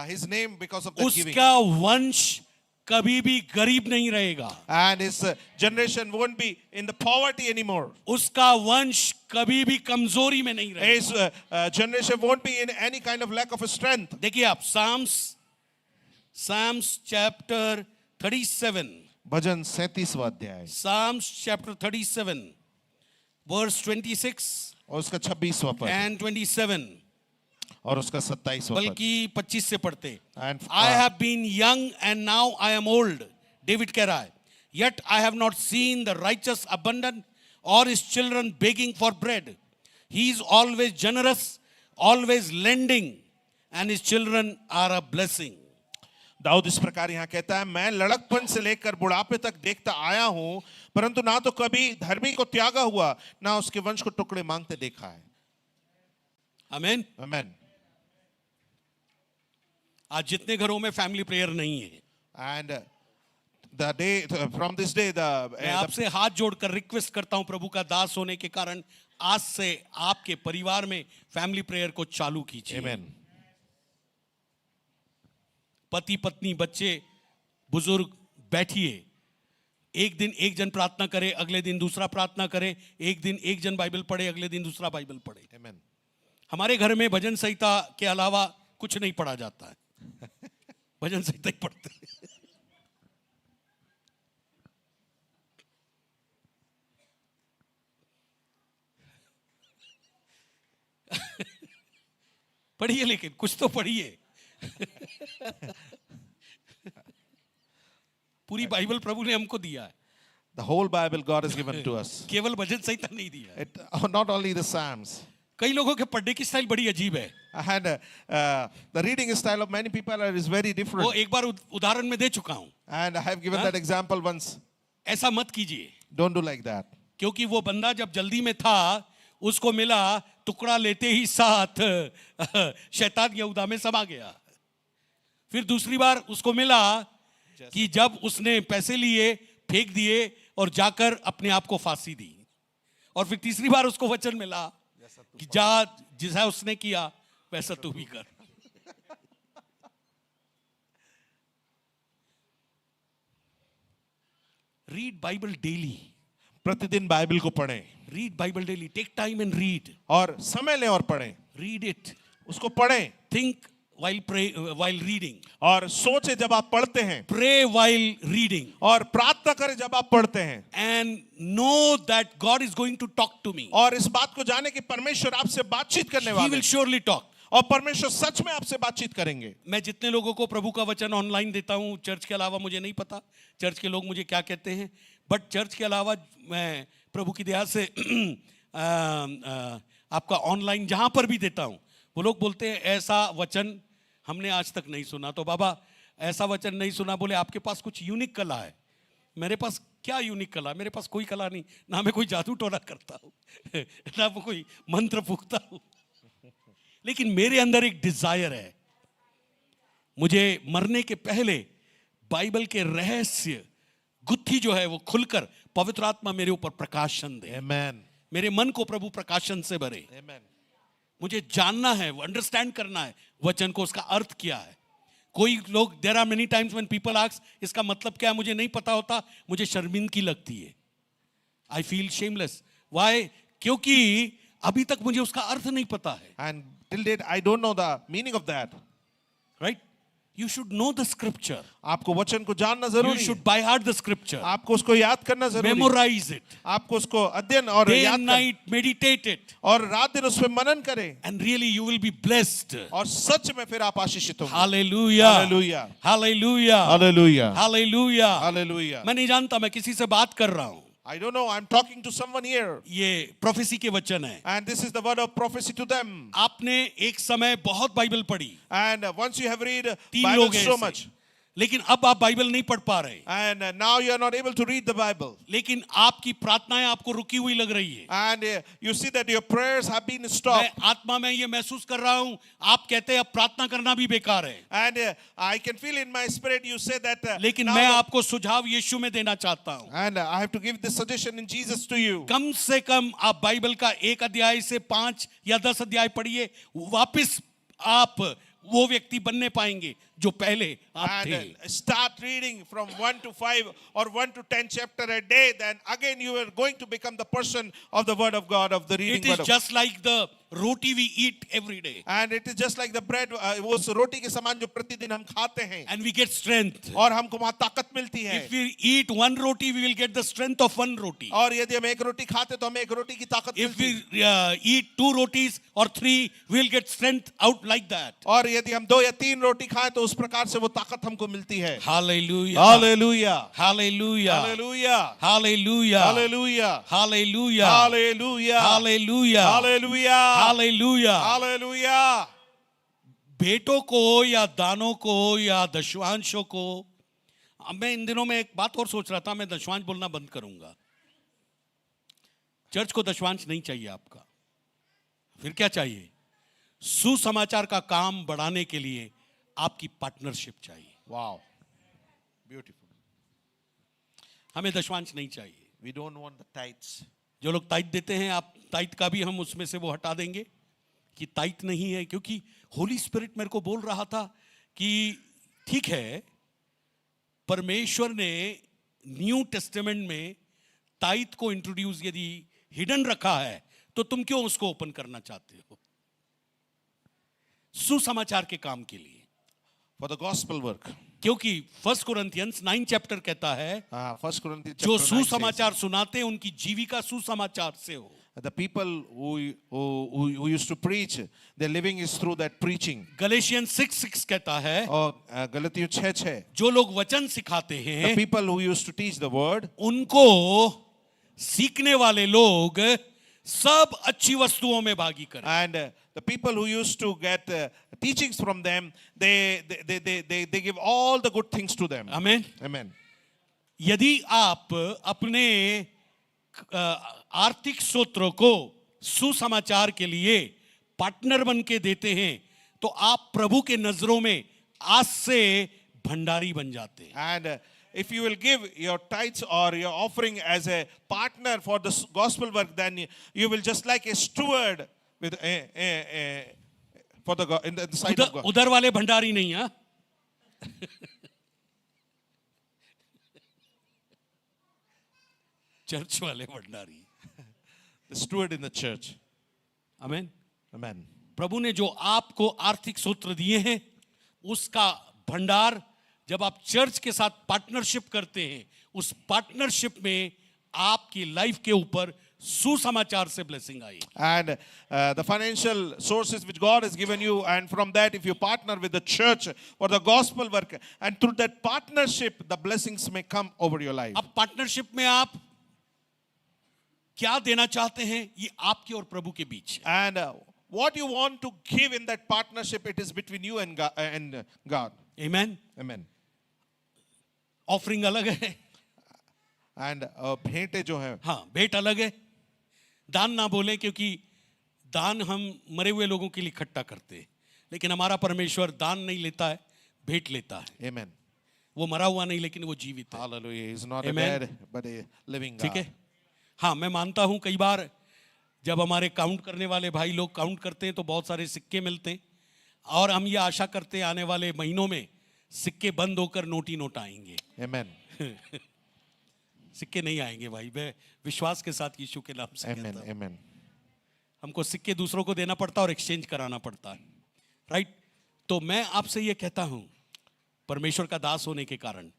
his name because of that giving. उसका वंश कभी भी गरीब नहीं रहेगा. And his generation won't be in the poverty anymore. उसका वंश कभी भी कमजोरी में नहीं रहेगा. His generation won't be in any kind of lack of strength. देखिए आप Psalms chapter 37. भजन 37वां अध्याय Psalms chapter 37 verse 26 और उसका 26वां पद and 27, और उसका 27वां पद. बल्कि 25 से पढ़ते. And I have been young and now I am old, David कह रहा है, yet I have not seen the righteous abundant or his children begging for bread. He is always generous, always lending, and his children are a blessing. Dawood इस प्रकार यहाँ कहता है, मैं लड़कपन से लेकर बुढ़ापे तक देखता आया हूँ, परंतु ना तो कभी धर्मी को त्यागा हुआ, ना उसके वंश को टुकड़े मांगते देखा है. आमीन. Amen. आज जितने घरों में फैमिली प्रेयर नहीं है, And the day from this day, मैं आपसे हाथ जोड़कर रिक्वेस्ट करता हूं प्रभु का दास होने के कारण आज से आपके परिवार में फैमिली प्रेयर को चालू कीजिए. Amen. पति पत्नी बच्चे बुजुर्ग बैठिए. एक दिन एक जन प्रार्थना करे, अगले दिन दूसरा प्रार्थना करे, एक दिन एक जन बाइबल पढ़े, अगले दिन दूसरा बाइबल पढ़े. Amen. हमारे घर में भजन संहिता के अलावा कुछ नहीं पढ़ा जाता है. भजन संहिता ही पढ़ते हैं. पढ़िए, लेकिन कुछ तो पढ़िए. पूरी बाइबल प्रभु ने हमको दिया है, The whole Bible God has given to us. केवल भजन संहिता नहीं दिया है. Not only the Psalms. कई लोगों के पढ़ने की स्टाइल बड़ी अजीब है. And the reading style of many people is very वो different. एक बार उदाहरण में दे चुका हूं. And I have given that example once. ऐसा मत कीजिए, Don't do like that. क्योंकि वो बंदा जब जल्दी में था, उसको मिला टुकड़ा लेते ही साथ शैतान यहूदा में समा गया. फिर दूसरी बार उसको मिला कि जब उसने पैसे लिए, फेंक दिए और जाकर अपने आप को फांसी दी. और फिर तीसरी बार उसको वचन मिला कि जा, जैसा उसने किया वैसा तू भी कर. Read Bible daily. प्रतिदिन बाइबल को पढ़ें. Read Bible daily. Take time and read. और समय लें और पढ़ें. Read it. उसको पढ़ें. Think while reading. और सोचे जब आप पढ़ते हैं. Pray while reading. और प्रार्थना करें जब आप पढ़ते हैं. And know that God is going to talk to me. और इस बात को जाने कि परमेश्वर आपसे बातचीत करने He वाले will हैं. surely talk. और परमेश्वर सच में आपसे बातचीत करेंगे. मैं जितने लोगों को प्रभु का वचन ऑनलाइन देता हूं, चर्च के अलावा मुझे नहीं पता चर्च के लोग मुझे क्या कहते हैं, बट चर्च के अलावा मैं प्रभु की दया से आपका ऑनलाइन जहां पर भी देता हूं, वो लोग बोलते हैं ऐसा वचन हमने आज तक नहीं सुना। तो बाबा ऐसा वचन नहीं सुना, बोले आपके पास कुछ यूनिक कला है। मेरे पास क्या यूनिक कला? मेरे पास कोई कला नहीं, ना मैं कोई जादू टोना करता हूँ ना मैं कोई मंत्र फूकता हूँ, लेकिन मेरे अंदर एक डिजायर है, मुझे मरने के पहले बाइबल के रहस्य गुत्थी जो है वो खुलकर पवित्र आत्मा मेरे ऊपर प्रकाशन दे। Amen. मेरे मन को प्रभु प्रकाशन से भरे। Amen. मुझे जानना है, अंडरस्टैंड करना है वचन को, उसका अर्थ क्या है। कोई लोग, there are many times when people ask इसका मतलब क्या है, मुझे नहीं पता होता, मुझे शर्मिंदगी लगती है। I feel shameless. व्हाई? क्योंकि अभी तक मुझे उसका अर्थ नहीं पता है। And till date, I don't know the meaning of that. Right? You should know the scripture, आपको वचन को जानना यू जरूरी शुड है। बाय हार्ट द स्क्रिप्चर, आपको उसको याद करना जरूरी है। मेमोराइज इट, आपको उसको अध्ययन और डे याद एंड नाइट मेडिटेट इट, कर और रात दिन उस पर मनन करें and really you will be blessed. और सच में फिर आप आशीषित होंगे। Hallelujah, hallelujah, hallelujah, hallelujah, hallelujah. Hallelujah. मैं नहीं जानता, मैं किसी से बात कर रहा हूं, I don't know, I'm talking to someone here ये प्रोफेसी के वचन है। and this is the word of prophecy to them. आपने एक समय बहुत बाइबल पढ़ी, And once you have read 3 Bible लोग हैं so ऐसे। much लेकिन अब आप बाइबल नहीं पढ़ पा रहे, and now you are not able to read the Bible लेकिन आपकी प्रार्थनाएं आपको रुकी हुई लग रही है। and you see that your prayers have been मैं stopped आत्मा में ये महसूस कर रहा हूं, आप कहते हैं अब प्रार्थना करना भी बेकार है, and I can feel in my spirit you say that लेकिन now मैं the- आपको सुझाव यीशु में देना चाहता हूं। and I have to give this suggestion in Jesus to you. कम से कम आप बाइबल का 1 अध्याय से 5 या 10 अध्याय पढ़िए, वापस आप वो व्यक्ति बनने पाएंगे जो पहले आप And थे। start reading from 1 to 5 or 1 to 10 chapter a day, then again you are going to become the person of the word of God, of the reading It is word of just like the roti we eat every day, and it is just like the bread, उस रोटी के समान जो प्रतिदिन हम खाते हैं and we get strength. और हमको वहाँ ताकत मिलती है। If we eat one roti, we will get the strength of one roti. और यदि हम एक रोटी खाते तो हमें एक रोटी की ताकत If मिलती है। we eat 2 rotis or 3, we will get strength out like that. और यदि हम 2 या 3 रोटी खाएं तो उस प्रकार से वो ताकत हमको मिलती है। Hallelujah. हालेलुया, Hallelujah. हालेलुया, Hallelujah. हालेलुया, Hallelujah. हालेलुया, Hallelujah. हालेलुया, Hallelujah. हालेलुया। बेटों को या दानों को या दशवांशों को, अब मैं इन दिनों में एक बात और सोच रहा था, मैं दशवांश बोलना बंद करूंगा। चर्च को दशवांश नहीं चाहिए आपका, फिर क्या चाहिए? सुसमाचार का काम बढ़ाने के लिए आपकी पार्टनरशिप चाहिए। Wow, beautiful. हमें दशवांश नहीं चाहिए। We don't want the tithes. जो लोग ताइत देते हैं, आप ताइत का भी हम उसमें से वो हटा देंगे कि ताइत नहीं है, क्योंकि होली स्पिरिट मेरे को बोल रहा था कि ठीक है, परमेश्वर ने न्यू टेस्टामेंट में ताइत को इंट्रोड्यूस यदि हिडन रखा है तो तुम क्यों उसको ओपन करना चाहते हो? सुसमाचार के काम के लिए, For the gospel work. क्योंकि 1 कोरिन्थियंस 9 चैप्टर कहता है 1 Corinthians जो chapter 9 says, सुसमाचार सुनाते हैं उनकी जीविका सुसमाचार से हो। the people who used to preach, their living is through that preaching. गलेशियन 6:6 कहता है और गलतियों 6:6, जो लोग वचन सिखाते the हैं people who used to teach the word, उनको सीखने वाले लोग सब अच्छी वस्तुओं में भागी करें। and the people who used to get teachings from them, they give all the good things to them. आमीन। Amen. यदि आप अपने आर्थिक स्रोतों को सुसमाचार के लिए पार्टनर बन के देते हैं तो आप प्रभु के नजरों में आज से भंडारी बन जाते हैं। And if you will give your tithes or your offering as a partner for the gospel work, then you will just like a steward with for the in the sight of God. उधर वाले भंडारी नहीं, हाँ church वाले Bhandari. The steward in the church. आमीन। Amen. प्रभु ने जो आपको आर्थिक सूत्र दिए हैं उसका भंडार जब आप चर्च के साथ पार्टनरशिप करते हैं, उस पार्टनरशिप में आपकी लाइफ के ऊपर सुसमाचार से blessing I. And the financial sources which God has given you, and from that if you partner with the church for the gospel work, and through that partnership the blessings may come over your life. अब partnership में आप क्या देना चाहते हैं, ये आपके और प्रभु के बीच है। And what you want to give in that partnership, it is between you and God. Amen. Amen. Offering अलग है, And भेंटे जो है, हाँ भेंट अलग है। दान ना बोले, क्योंकि दान हम मरे हुए लोगों के लिए इकट्ठा करते हैं, लेकिन हमारा परमेश्वर दान नहीं लेता है, भेंट लेता है। Amen. वो मरा हुआ नहीं, लेकिन वो जीवित है। Hallelujah. He is not a Amen. dead, but a living ठीक God. है। हाँ, मैं मानता हूँ कई बार जब हमारे काउंट करने वाले भाई लोग काउंट करते हैं तो बहुत सारे सिक्के मिलते हैं, और हम ये आशा करते हैं आने वाले महीनों में सिक्के बंद होकर नोट ही नोट आएंगे। Amen. सिक्के नहीं आएंगे भाई, मैं विश्वास के साथ यीशु के नाम से Amen. कहता हूं। Amen. हमको सिक्के दूसरों को देना पड़ता है और एक्सचेंज कराना पड़ता है, राइट। तो मैं आपसे ये कहता हूं, परमेश्वर का दास होने के कारण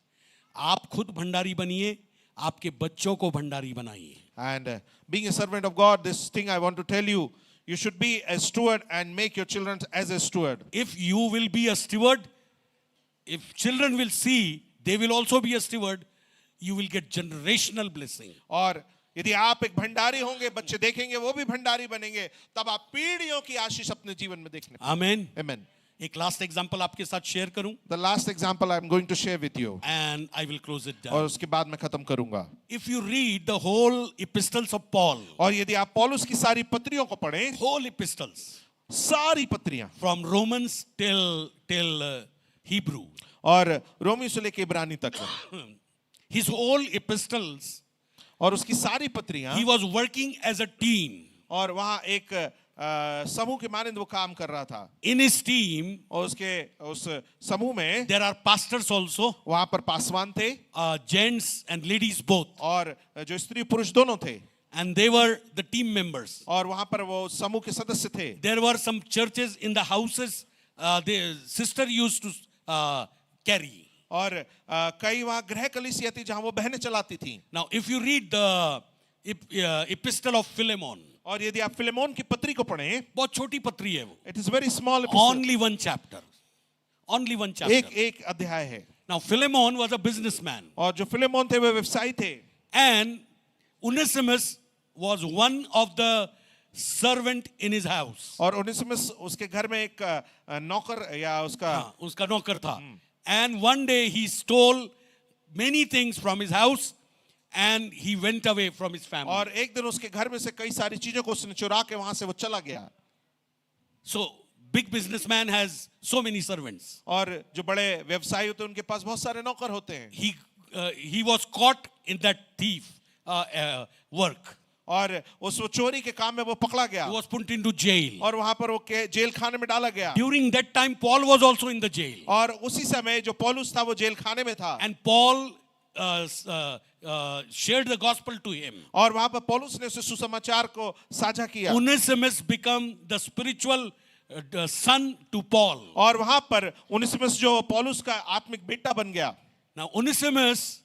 आप खुद भंडारी बनिए, आपके बच्चों को भंडारी बनाइए। And being a servant of God, this thing I want to tell you, you should be a steward and make your children as a steward. If you will be a steward, if children will see, they will also be a steward, you will get generational blessing. और यदि आप एक भंडारी होंगे, बच्चे देखेंगे वो भी भंडारी बनेंगे, तब आप पीढ़ियों की आशीष अपने जीवन में देखने पाएंगे। आमीन। Amen. एक लास्ट एग्जांपल आपके साथ शेयर करूं, The last example I am going to share with you, and I will close it और down. उसके बाद मैं खत्म करूंगा। If you read the whole epistles of Paul, और यदि आप पौलुस की सारी पत्रियों को पढ़ें, whole epistles सारी पत्रियां, from Romans till Hebrew, और रोमी से लेके इब्रानी तक, his whole epistles, और उसकी सारी पत्रियां, he was working as a team. और वहां एक समूह के मानंद वो काम कर रहा था। In his team, और उसके उस समूह में there are pastors also, वहां पर पासवान थे, gents and ladies both, और जो स्त्री पुरुष दोनों थे, and they were the team members. और वहां पर वो समूह के सदस्य थे। There were some churches in the houses the sister used to carry. और कई वहां गृह कलीसिया थी जहां वो बहनें चलाती थी। Now, if you read the epistle of Philemon, और यदि आप फिलेमोन की पत्री को पढ़ें, बहुत छोटी पत्री है वो, it is very small, only one chapter, only one chapter. एक अध्याय है। Now, Philemon was a businessman, और जो फिलेमोन थे वे व्यवसायी थे, and Onesimus was one of the servant in his house. और ओनेसिमस उसके घर में एक नौकर या उसका हाँ, उसका नौकर था. And one day he stole many things from his house and he went away from his family. और एक दिन उसके घर में से कई सारी चीजों को उसने चुरा के वहां से वो चला गया। So big businessman has so many servants. और जो बड़े व्यवसायी होते हैं उनके पास बहुत सारे नौकर होते हैं। He was caught in that thief work. और उस वो चोरी के काम में वो पकड़ा गया, He was put into jail. और वहां पर वो जेल खाने में डाला गया। During that time, Paul was also in the jail. और उसी समय जो पौलुस था वो जेल खाने में था, And Paul shared the gospel to him. और वहां पर पौलुस ने उसे सुसमाचार को साझा किया। Onesimus became the spiritual son to Paul. और वहां पर ओनेसिमस जो पौलुस का आत्मिक बेटा बन गया। Now Onesimus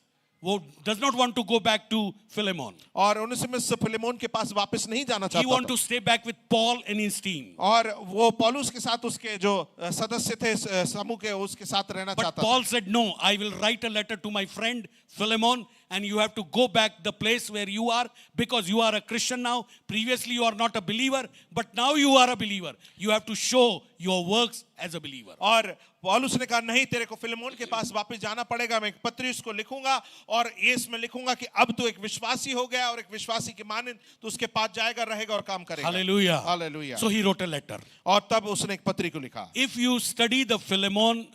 does not want to go back to Philemon. और ओनेसिमस फिलेमोन के पास वापस नहीं जाना He चाहता want था, to stay back with Paul and his team. और वो पौलुस के साथ उसके जो सदस्य थे समूह के उसके साथ रहना But चाहता था। Paul said, no, I will write a letter to my friend Philemon, and you have to go back the place where you are, because you are a Christian now. Previously you are not a believer, but now you are a believer. You have to show your works as a believer. और पौलुस ने कहा नहीं, तेरे को Philemon के पास वापस जाना पड़ेगा। मैं एक पत्री उसको लिखूंगा और ये इसमें लिखूंगा कि अब तू एक विश्वासी हो गया, और एक विश्वासी के मानंद तू उसके पास जाएगा, रहेगा और काम करेगा। Hallelujah. Hallelujah. So he wrote a letter. और तब उसने एक पत्री को लिखा। If you study the Philemon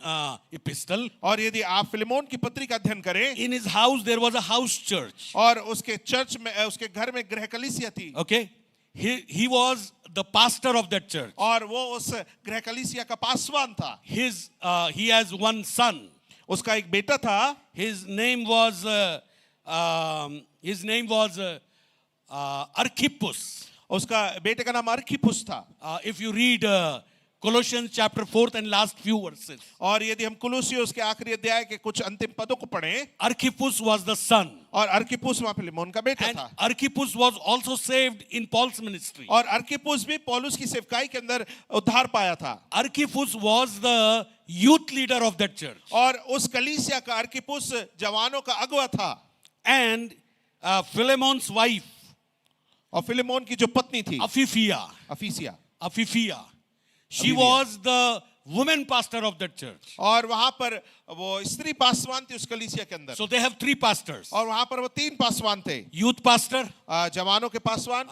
epistle, और यदि आप फिलेमोन की पत्री का अध्ययन करें, in his house there was a house church. और उसके चर्च में उसके घर में गृह कलीसिया थी, Okay, he was the pastor of that church. और वो उस गृह कलीसिया का पासवान था। He has one son. उसका एक बेटा था, His name was Archippus. उसका बेटे का नाम अर्खिपुस था। If you read Colossians chapter 4th and last few verses, और यदि हम कुलुसियोस के आखिरी अध्याय के कुछ अंतिम पदों को पढ़ें, Archippus was the son, और अर्खिपुस वहां फिलेमोन का बेटा and था, Archippus was also saved in Paul's ministry. और अर्खिपुस भी पौलुस की सेवकाई के अंदर उद्धार पाया था। Archippus was the youth leader of that church, और उस कलीसिया का अर्खिपुस जवानों का अगुवा था। and Philemon's wife, और फिलेमोन की जो पत्नी थी Apphia, अफीसिया, Apphia. She Apphia. was the woman pastor of that church. और वहां पर वो स्त्री पासवान थी उस कलीसिया के अंदर। So they have 3 pastors. और वहां पर वो 3 पासवान थे, Youth pastor, जवानों के पासवान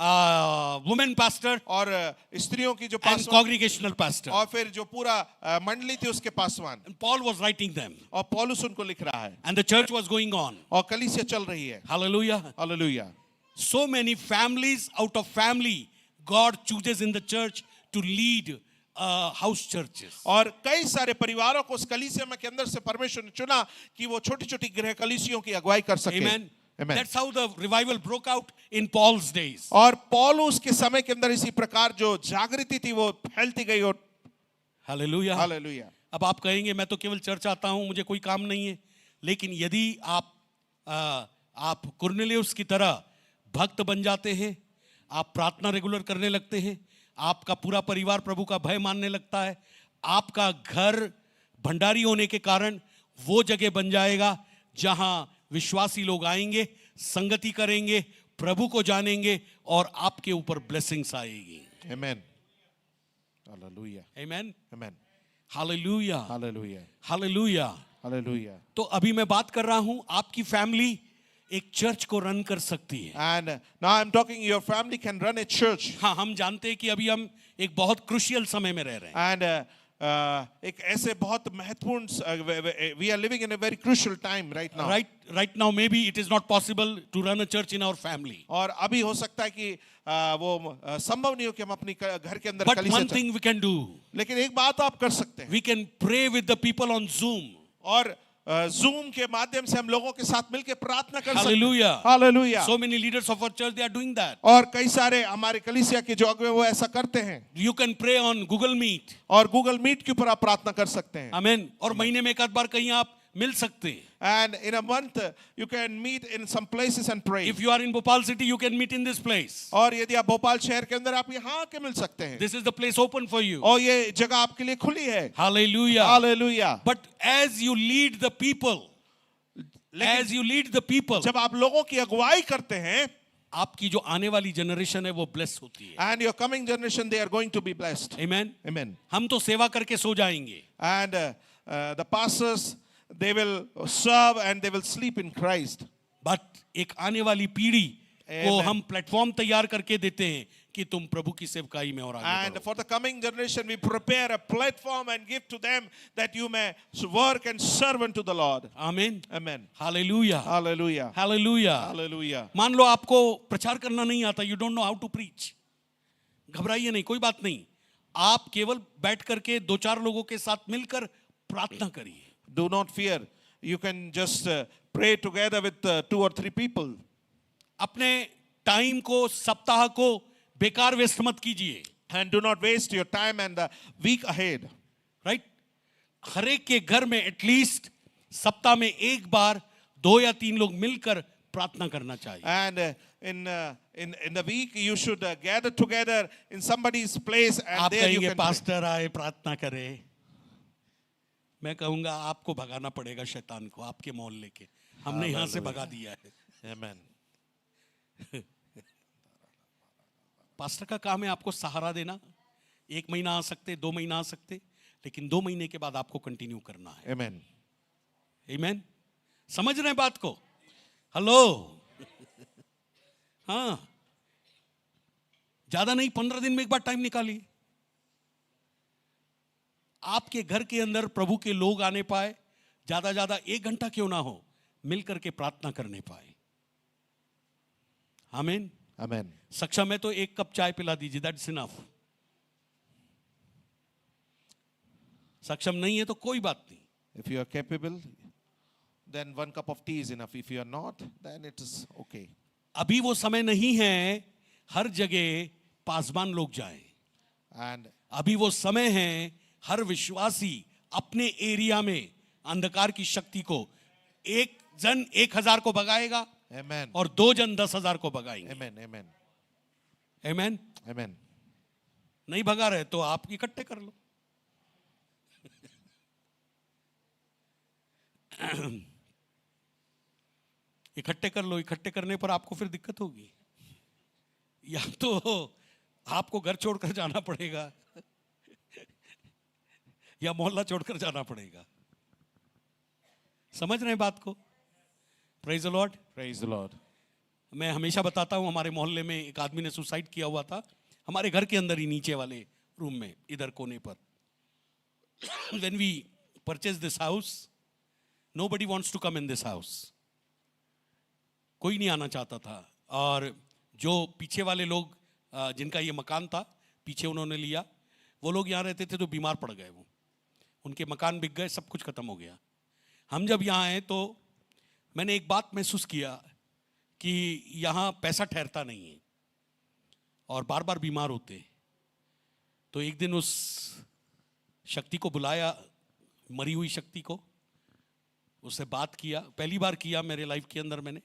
women pastor, और स्त्रियों की जो and पासवान, congregational pastor. और फिर जो पूरा मंडली थी उसके Paswan. And Paul was writing them. और पौलुस उनको लिख रहा है And the church was going on. और कलीसिया चल रही है। Hallelujah. Hallelujah. So many families out of family, God chooses in the church to lead house churches. और कई सारे परिवारों को उस कलीसिया में के अंदर से परमेश्वर ने चुना कि वो छोटी-छोटी गृह कलीसियों की अगुवाई कर सके। Amen. Amen. That's how the revival broke out in Paul's days. और पौलुस के समय के अंदर इसी प्रकार जो जागृति थी वो फैलती गई और Hallelujah. हालेलुया। अब आप कहेंगे मैं तो केवल चर्च आता हूं, मुझे कोई काम नहीं है। लेकिन यदि आप कुर्नेलियुस की तरह भक्त बन जाते हैं, आप प्रार्थना रेगुलर करने लगते हैं, आपका पूरा परिवार प्रभु का भय मानने लगता है, आपका घर भंडारी होने के कारण वो जगह बन जाएगा जहां विश्वासी लोग आएंगे, संगति करेंगे, प्रभु को जानेंगे और आपके ऊपर ब्लेसिंग्स आएगी। आमेन। हालेलुया। आमेन। आमेन। हालेलुया। हालेलुया। हालेलुया। हालेलुया। तो अभी मैं बात कर रहा हूं, आपकी फैमिली एक चर्च को रन कर सकती है। And now I'm talking your family can run a church. हाँ, हम जानते हैं कि अभी हम एक बहुत क्रूशियल समय में रह रहे हैं। And एक ऐसे बहुत महत्वपूर्ण we are living in a very crucial time right now. Right now maybe it is not possible to run a church in our family. और अभी हो सकता है कि वो संभव नहीं हो कि हम अपनी घर के अंदर But कलीसिया one thing we can do, लेकिन एक बात आप कर सकते हैं we can pray with the people on Zoom. और जूम के माध्यम से हम लोगों के साथ मिलकर प्रार्थना कर सकते हैं। Hallelujah. Hallelujah. So many leaders of our church, they are doing that. और कई सारे हमारे कलीसिया के जो अगुवे वो ऐसा करते हैं। You can pray on Google Meet. और गूगल मीट के ऊपर आप प्रार्थना कर सकते हैं। Amen. और महीने में एक आध बार कहीं आप मिल सकते हैं। And in a month you can meet in some places and pray. If you are in Bhopal city, you can meet in this place. और यदि आप भोपाल शहर के अंदर आप यहाँ आके मिल सकते हैं। This is the place open for you. और ये जगह आपके लिए खुली है। Hallelujah. Hallelujah. But as you lead the people, जब आप लोगों की अगुवाई करते हैं, आपकी जो आने वाली जनरेशन है वो ब्लेस होती है। and your coming generation they are going to be blessed. Amen. Amen. हम तो सेवा करके सो जाएंगे, And the pastors they will serve and they will sleep in Christ. But एक आने वाली पीढ़ी को Amen. हम प्लेटफॉर्म तैयार करके देते हैं कि तुम प्रभु की सेवकाई में और आगे And बढ़ो। for the coming generation we prepare a platform and give to them that you may work and serve unto the Lord. आमीन। Amen. हालेलुया। Hallelujah. हालेलुया। Hallelujah. मान लो आपको प्रचार करना नहीं आता, you don't know how to preach, घबराइए नहीं, कोई बात नहीं। आप केवल बैठ करके 2-4 लोगों के साथ मिलकर प्रार्थना करिए। Do not fear. You can just pray together with 2 or 3 people. अपने टाइम को, सप्ताह को बेकार वेस्ट मत कीजिए। And do not waste your time and the week ahead. Right? हर एक के घर में एटलीस्ट सप्ताह में एक बार 2 या 3 लोग मिलकर प्रार्थना करना चाहिए। And in the week you should gather together in somebody's place and आप there you कहेंगे can pray. पास्टर आए प्रार्थना करे, मैं कहूंगा आपको भगाना पड़ेगा शैतान को, आपके मोहल्ले के, हमने यहां से भगा दिया है। Amen. पास्टर का काम है आपको सहारा देना। 1 महीना आ सकते, 2 महीना आ सकते, लेकिन 2 महीने के बाद आपको कंटिन्यू करना है। Amen. आमीन। समझ रहे हैं बात को? हेलो। हाँ, ज्यादा नहीं, 15 दिन में एक बार टाइम निकालिए। आपके घर के अंदर प्रभु के लोग आने पाए, ज्यादा 1 घंटा क्यों ना हो, मिलकर के प्रार्थना करने पाए। आमीन। Amen. सक्षम है तो 1 कप चाय पिला दीजिए, दैट्स इनफ। सक्षम नहीं है तो कोई बात नहीं। If you are capable, then 1 cup of tea is enough. If you are not, then it is okay. अभी वो समय नहीं है हर जगह पासबान लोग जाएं। And अभी वो समय है हर विश्वासी अपने एरिया में अंधकार की शक्ति को, 1 जन 1000 को भगाएगा Amen. और 2 जन 10,000 को भगाएंगे। Amen. Amen. आमीन। Amen. नहीं भगा रहे तो आप इकट्ठे कर लो। इकट्ठे कर लो, इकट्ठे करने पर आपको फिर दिक्कत होगी। या तो आपको घर छोड़कर जाना पड़ेगा या मोहल्ला छोड़कर जाना पड़ेगा। समझ रहे हैं बात को? Praise the Lord. Praise the Lord. मैं हमेशा बताता हूं, हमारे मोहल्ले में एक आदमी ने सुसाइड किया हुआ था, हमारे घर के अंदर ही नीचे वाले रूम में, इधर कोने पर। When we purchased this house, nobody wants to come in this house. कोई नहीं आना चाहता था। और जो पीछे वाले लोग जिनका ये मकान था, पीछे उन्होंने लिया, वो लोग यहाँ रहते थे तो बीमार पड़ गए, वो उनके मकान बिक गए, सब कुछ खत्म हो गया। हम जब यहाँ आए तो मैंने एक बात महसूस किया कि यहाँ पैसा ठहरता नहीं है और बार बार बीमार होते। तो एक दिन उस शक्ति को बुलाया, मरी हुई शक्ति को, उससे बात किया। पहली बार किया मेरे लाइफ के अंदर मैंने।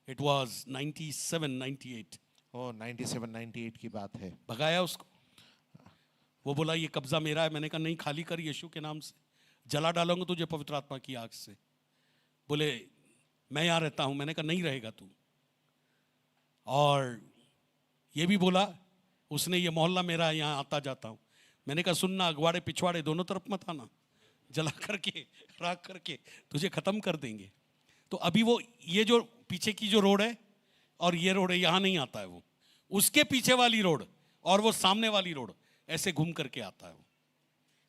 It was 97-98। Oh, 97-98 की बात है। भगाया उसको। वो बोला ये कब्जा मेरा है। मैंने कहा नहीं, खाली कर यीशु के नाम से, जला डालूंगा तुझे पवित्र आत्मा की आग से। बोले मैं यहाँ रहता हूँ। मैंने कहा नहीं रहेगा तू। और ये भी बोला उसने, ये मोहल्ला मेरा है, यहाँ आता जाता हूँ। मैंने कहा सुनना, अगवाड़े पिछवाड़े दोनों तरफ मत आना, जला करके राख करके तुझे खत्म कर देंगे। तो अभी वो ये जो पीछे की जो रोड है और ये रोड है, यहाँ नहीं आता है वो, उसके पीछे वाली रोड और वो सामने वाली रोड ऐसे घूम करके आता है। वो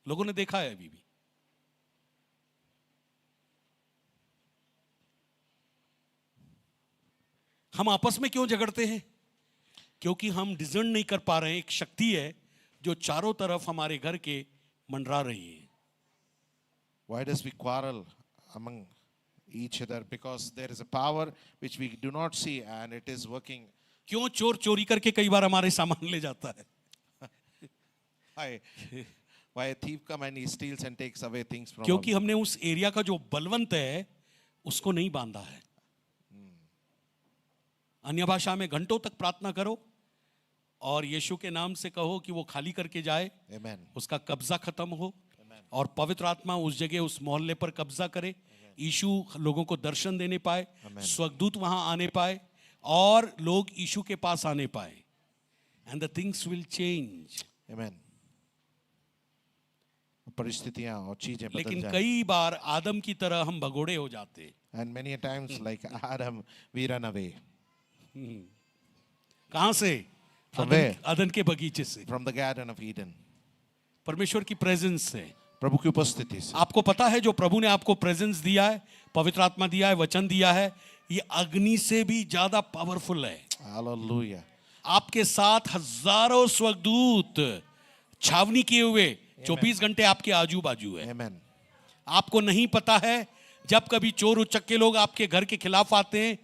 लोगों ने देखा है अभी भी। हम आपस में क्यों झगड़ते हैं? क्योंकि हम डिजर्न नहीं कर पा रहे हैं। एक शक्ति है जो चारों तरफ हमारे घर के मंडरा रही है। Why does we quarrel among each other? Because there is a power which we do not see and it is working. क्यों चोर चोरी करके कई बार हमारे सामान ले जाता है? Why a thief come and he steals and takes away things from क्योंकि all? हमने उस एरिया का जो बलवंत है उसको नहीं बांधा है। अन्य भाषा में घंटों तक प्रार्थना करो और यीशु के नाम से कहो कि वो खाली करके जाए, Amen. उसका कब्जा खत्म हो और पवित्र आत्मा उस जगह, उस मोहल्ले पर कब्जा करे। यीशु लोगों को दर्शन देने पाए, स्वर्गदूत वहां आने पाए और लोग यीशु के पास आने पाए। And the things will change. Amen. परिस्थितियां और चीजें बदल लेकिन जाएं। कई बार आदम की तरह हम भगोड़े हो जाते। And many a times like Adam we run away. कहां से? From where? अदन के बगीचे से, From the Garden of Eden. परमेश्वर की प्रेजेंस से। प्रभु की उपस्थिति से। आपको पता है जो प्रभु ने आपको प्रेजेंस दिया है, पवित्र आत्मा दिया है, वचन दिया है, ये अग्नि से भी ज्यादा पावरफुल है। Hallelujah. आपके साथ हजारों स्वर्गदूत छावनी किए हुए 24 घंटे आपके आजू बाजू है। Amen. आपको नहीं पता है, जब कभी चोर उचक्के लोग आपके घर के खिलाफ आते हैं,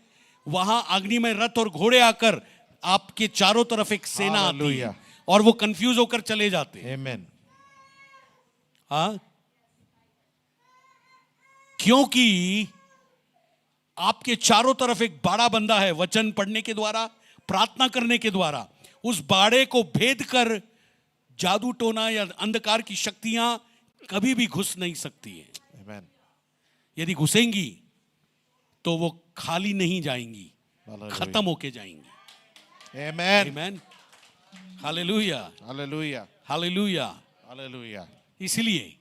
वहां अग्नि में रथ और घोड़े आकर आपके चारों तरफ एक सेना आती है Hallelujah. और वो कंफ्यूज होकर चले जाते हैं। Amen. हाँ, क्योंकि आपके चारों तरफ एक बाड़ा बंधा है। वचन पढ़ने के द्वारा, प्रार्थना करने के द्वारा उस बाड़े को भेद कर जादू टोना या अंधकार की शक्तियां कभी भी घुस नहीं सकती है। Amen. यदि घुसेंगी तो वो खाली नहीं जाएंगी, Hallelujah. खत्म होके जाएंगी। Amen. आमीन। Hallelujah, Hallelujah. हालेलुया। Hallelujah. इसलिए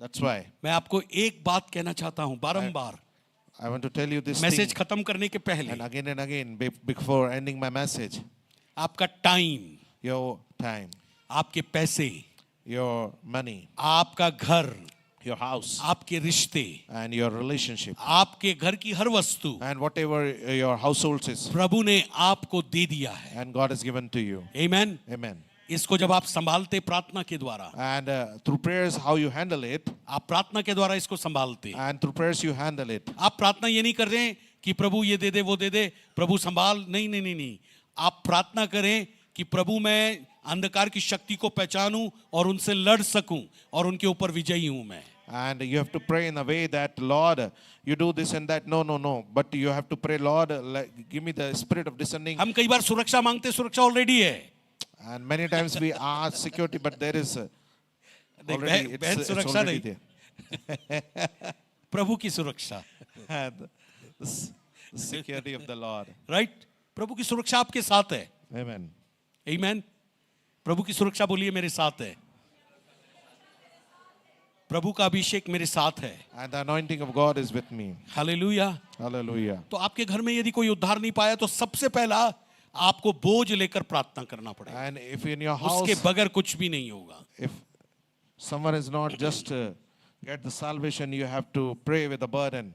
That's why मैं आपको एक बात कहना चाहता हूं बारंबार, I want to tell you this message thing. खत्म करने के पहले। And again, before ending my message, आपका टाइम, your time, आपके पैसे, your money, आपका घर, your house, आपके रिश्ते, and your relationship, आपके घर की हर वस्तु and whatever your household is, प्रभु ने आपको दे दिया है। and God has given to you. आमीन। Amen. इसको जब आप संभालते प्रार्थना के द्वारा, And through prayers, how you handle it, आप प्रार्थना के द्वारा इसको संभालते। and through prayers you handle it. आप प्रार्थना ये नहीं कर रहे हैं कि प्रभु ये दे दे वो दे दे, प्रभु संभाल, नहीं नहीं नहीं नहीं। आप प्रार्थना करें कि प्रभु मैं अंधकार की शक्ति को पहचानूं और उनसे लड़ सकूं और उनके ऊपर विजयी हूं मैं। And you have to pray in a way that, Lord, you do this and that. No. But you have to pray, Lord, give me the spirit of discerning. हम कई बार सुरक्षा मांगते, सुरक्षा ऑलरेडी है। And many times we ask security, but there is already, बहन it's सुरक्षा already नहीं, there. प्रभु की सुरक्षा, And the security of the Lord. Right? प्रभु की सुरक्षा आपके साथ है। Amen. आमीन। प्रभु की सुरक्षा बोलिए मेरे साथ है, प्रभु का अभिषेक मेरे साथ है। And the anointing of God is with me. Hallelujah. Hallelujah. तो आपके घर में यदि कोई उद्धार नहीं पाया तो सबसे पहला आपको बोझ लेकर प्रार्थना करना पड़ेगा, And if in your house, उसके बगैर कुछ भी नहीं होगा। if someone is not just get the salvation, you have to pray with a burden.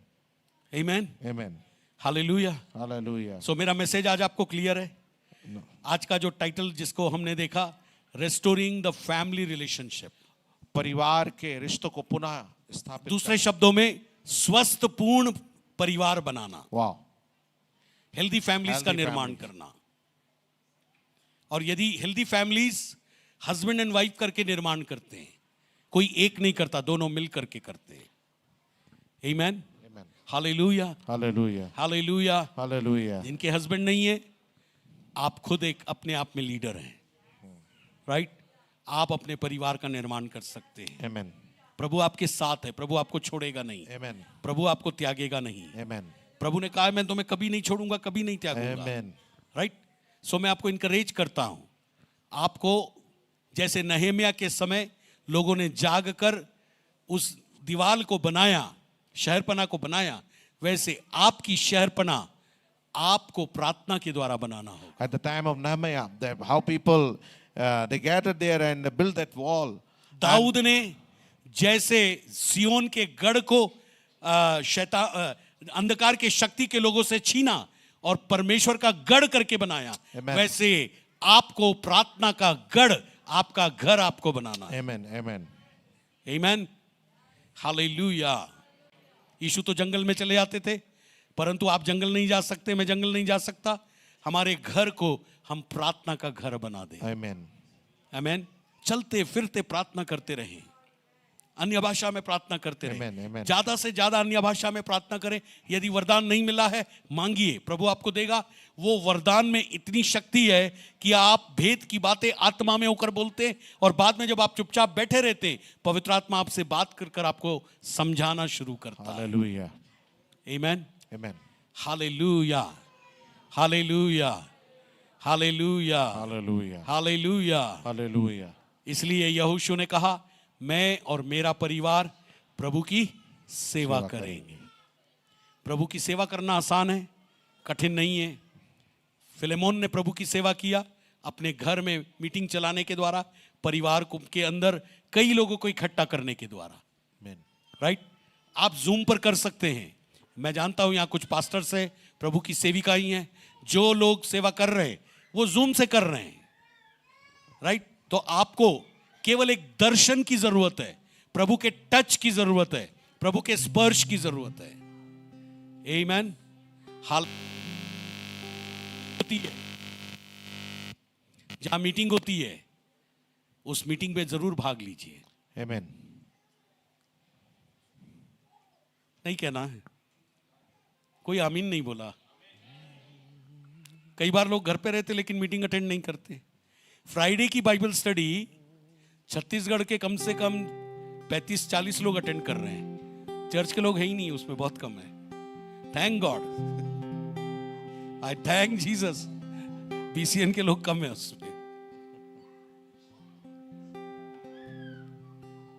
आमीन, Amen. हालेलुया। Hallelujah. सो मेरा मैसेज आज आपको क्लियर है। No. आज का जो टाइटल जिसको हमने देखा, रेस्टोरिंग द फैमिली रिलेशनशिप, परिवार के रिश्तों को पुनः स्थापित दूसरे शब्दों में स्वस्थ पूर्ण परिवार बनाना, Wow. हेल्दी फैमिलीज का Healthy निर्माण families. करना। और यदि healthy families husband and wife करके निर्माण करते हैं, कोई एक नहीं करता, दोनों मिल करके करते हैं। आमीन, Amen. हालेलुया, Hallelujah. हालेलुया। Hallelujah. जिनके हस्बैंड नहीं है, आप खुद एक अपने आप में लीडर हैं, राइट? आप अपने परिवार का निर्माण कर सकते हैं। Amen. प्रभु आपके साथ है, प्रभु आपको छोड़ेगा नहीं, Amen. प्रभु आपको त्यागेगा नहीं। Amen. प्रभु ने कहा मैं तुम्हें कभी नहीं छोड़ूंगा, कभी नहीं त्यागूंगा, Amen. राइट? सो मैं आपको इनकरेज करता हूं, आपको जैसे नहेमिया के समय लोगों ने जाग कर उस दीवार को बनाया, शहरपना को बनाया, वैसे आपकी शहरपना आपको प्रार्थना के द्वारा बनाना होगा। At the time of Nehemiah, how people they gathered there and built that wall. Dawood ने जैसे सियोन के गढ़ को अंधकार के शक्ति के लोगों से छीना और परमेश्वर का गढ़ करके बनाया, Amen. वैसे आपको प्रार्थना का गढ़, आपका घर आपको बनाना है। Amen. Amen. आमीन, हालेलुया। यीशु तो जंगल में चले जाते थे, परंतु आप जंगल नहीं जा सकते, मैं जंगल नहीं जा सकता। हमारे घर को हम प्रार्थना का घर बना दें। Amen. आमीन। चलते फिरते प्रार्थना करते रहें, अन्य भाषा में प्रार्थना करते Amen, रहें, amen. ज्यादा से ज्यादा अन्य भाषा में प्रार्थना करें। यदि वरदान नहीं मिला है, मांगिए, प्रभु आपको देगा। वो वरदान में इतनी शक्ति है कि आप भेद की बातें आत्मा में होकर बोलते हैं, और बाद में जब आप चुपचाप बैठे रहते, पवित्र आत्मा आपसे बात कर कर आपको समझाना शुरू करता है। Hallelujah. आमीन, Amen. Hallelujah, hallelujah, hallelujah, Hallelujah. हालेलुया। Hallelujah. इसलिए यहोशू ने कहा, मैं और मेरा परिवार प्रभु की सेवा करेंगे। प्रभु की सेवा करना आसान है, कठिन नहीं है। फिलेमोन ने प्रभु की सेवा किया अपने घर में मीटिंग चलाने के द्वारा, परिवार को के अंदर कई लोगों को इकट्ठा करने के द्वारा, Amen. राइट? आप जूम पर कर सकते हैं। मैं जानता हूं यहां कुछ पास्टर्स हैं, प्रभु की सेविका ही हैं, जो लोग सेवा कर रहे हैं वो जूम से कर रहे हैं, राइट? तो आपको केवल एक दर्शन की जरूरत है, प्रभु के टच की जरूरत है, प्रभु के स्पर्श की जरूरत है। आमीन। हाल होती है, जहां मीटिंग होती है उस मीटिंग में जरूर भाग लीजिए। Amen. नहीं कहना है, कोई आमीन नहीं बोला। कई बार लोग घर पे रहते लेकिन मीटिंग अटेंड नहीं करते। फ्राइडे की बाइबल स्टडी छत्तीसगढ़ के कम से कम 35-40 लोग अटेंड कर रहे हैं, चर्च के लोग है ही नहीं उसमें, बहुत कम है। थैंक गॉड, आई थैंक जीसस, बीसीएन के लोग कम है उसमें,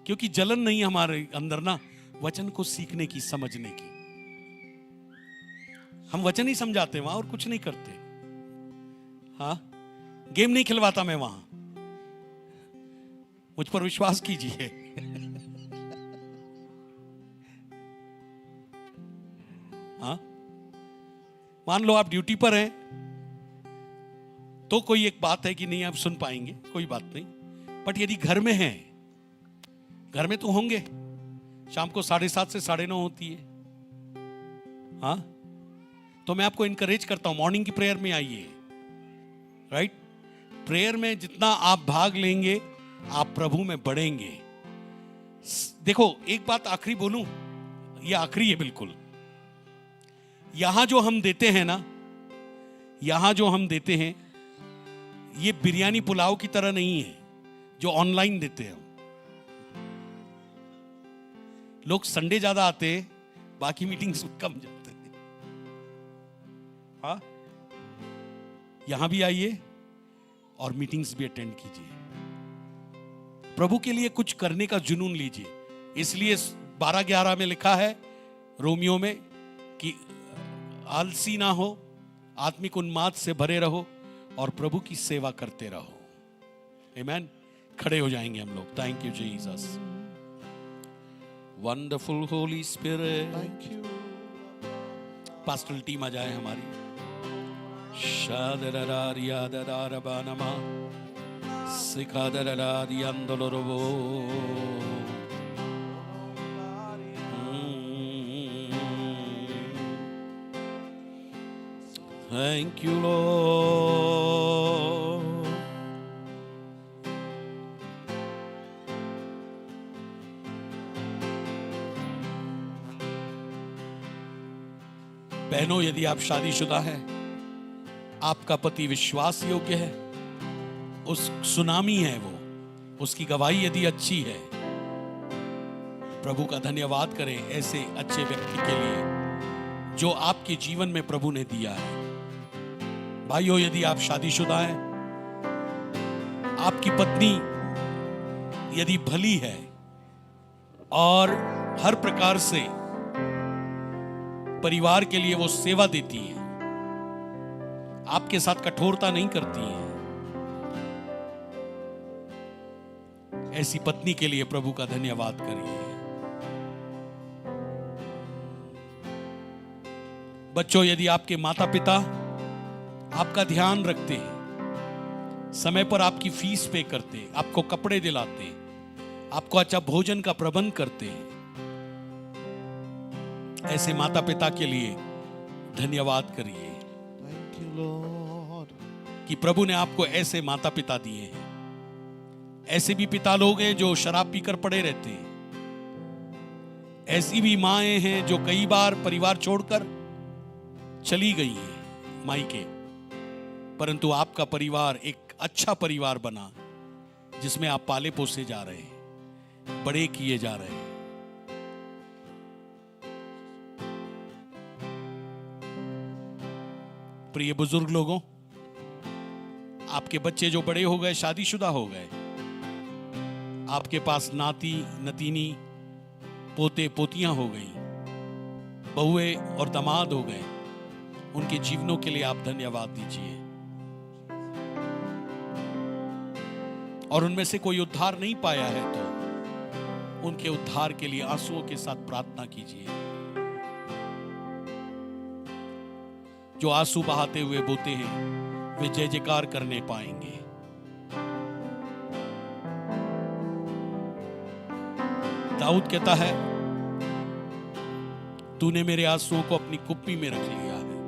क्योंकि जलन नहीं हमारे अंदर ना वचन को सीखने की, समझने की। हम वचन ही समझाते वहां और कुछ नहीं करते। हाँ, गेम नहीं खिलवाता मैं वहां, मुझ पर विश्वास कीजिए। हाँ, मान लो आप ड्यूटी पर हैं तो कोई एक बात है कि नहीं आप सुन पाएंगे, कोई बात नहीं। बट यदि घर में हैं, घर में तो होंगे, शाम को 7:30 से 9:30 होती है। हाँ, तो मैं आपको इनकरेज करता हूं, मॉर्निंग की प्रेयर में आइए, राइट? प्रेयर में जितना आप भाग लेंगे आप प्रभु में बढ़ेंगे। देखो एक बात आखिरी बोलूं, ये आखिरी है बिल्कुल। यहां जो हम देते हैं ना, यहां जो हम देते हैं, ये बिरयानी पुलाव की तरह नहीं है जो ऑनलाइन देते हैं। लोग संडे ज्यादा आते हैं, बाकी मीटिंग्स कम जाते हैं। हाँ, यहां भी आइए और मीटिंग्स भी अटेंड कीजिए। प्रभु के लिए कुछ करने का जुनून लीजिए। इसलिए 12:11 में लिखा है रोमियो में कि आलसी ना हो, आत्मिक उन्माद से भरे रहो और प्रभु की सेवा करते रहो। आमीन। खड़े हो जाएंगे हम लोग। Thank you Jesus, wonderful Holy Spirit. Thank you. Pastoral team आ जाए हमारी। शादरारियादरारबानमा सिखादरारियांदलोरबो। Thank you, Lord. बहनों, यदि आप शादीशुदा हैं, आपका पति विश्वास योग्य है, उस सुनामी है वो, उसकी गवाही यदि अच्छी है, प्रभु का धन्यवाद करें ऐसे अच्छे व्यक्ति के लिए जो आपके जीवन में प्रभु ने दिया है। भाइयों, यदि आप शादीशुदा हैं, आपकी पत्नी यदि भली है और हर प्रकार से परिवार के लिए वो सेवा देती है, आपके साथ कठोरता नहीं करती है, ऐसी पत्नी के लिए प्रभु का धन्यवाद करिए। बच्चों, यदि आपके माता पिता आपका ध्यान रखते हैं, समय पर आपकी फीस पे करते हैं, आपको कपड़े दिलाते हैं, आपको अच्छा भोजन का प्रबंध करते हैं, ऐसे माता पिता के लिए धन्यवाद करिए। Thank you, Lord. कि प्रभु ने आपको ऐसे माता पिता दिए हैं। ऐसे भी पिता लोग हैं जो शराब पीकर पड़े रहते हैं। ऐसी भी माएं हैं जो कई बार परिवार छोड़कर चली गई हैं मायके, परंतु आपका परिवार एक अच्छा परिवार बना जिसमें आप पाले पोसे जा रहे हैं, बड़े किए जा रहे हैं। प्रिय बुजुर्ग लोगों, आपके बच्चे जो बड़े हो गए, शादीशुदा हो गए, आपके पास नाती नतीनी पोते पोतियां हो गई, बहुए और दामाद हो गए, उनके जीवनों के लिए आप धन्यवाद दीजिए। और उनमें से कोई उद्धार नहीं पाया है तो उनके उद्धार के लिए आंसुओं के साथ प्रार्थना कीजिए। जो आंसू बहाते हुए बोते हैं वे जय जयकार करने पाएंगे। दाऊद कहता है, तूने मेरे आंसुओं को अपनी कुप्पी में रख लिया है।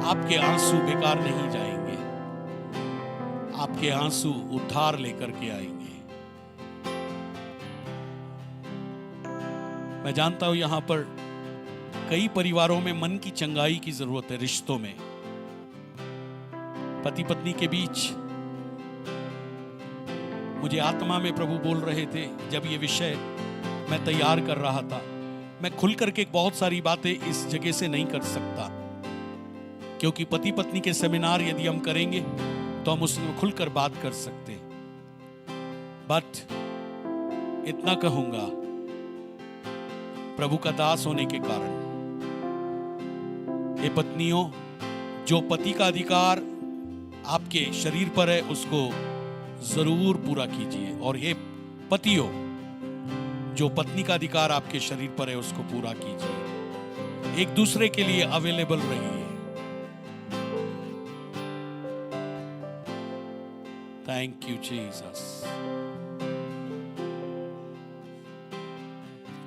आपके आंसू बेकार नहीं जाएंगे, आपके आंसू उद्धार लेकर के आएंगे। मैं जानता हूं यहां पर कई परिवारों में मन की चंगाई की जरूरत है। रिश्तों में पति पत्नी के बीच मुझे आत्मा में प्रभु बोल रहे थे, जब ये विषय मैं तैयार कर रहा था, मैं खुल करके बहुत सारी बातें इस जगह से नहीं कर सकता, क्योंकि पति पत्नी के सेमिनार यदि हम करेंगे तो हम उसमें खुलकर बात कर सकते हैं। बट इतना कहूंगा, प्रभु का दास होने के कारण, ये पत्नियों, जो पति का अधिकार आपके शरीर पर है उसको जरूर पूरा कीजिए, और ये पतियों, जो पत्नी का अधिकार आपके शरीर पर है उसको पूरा कीजिए। एक दूसरे के लिए अवेलेबल रहिए। Thank you Jesus.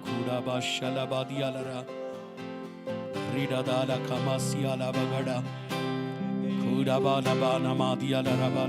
खुदा बाशाला बादिया लरा रीडा दाला खमासिया ला बगड़ा खुदा बाला बाना मादिया लरा बाला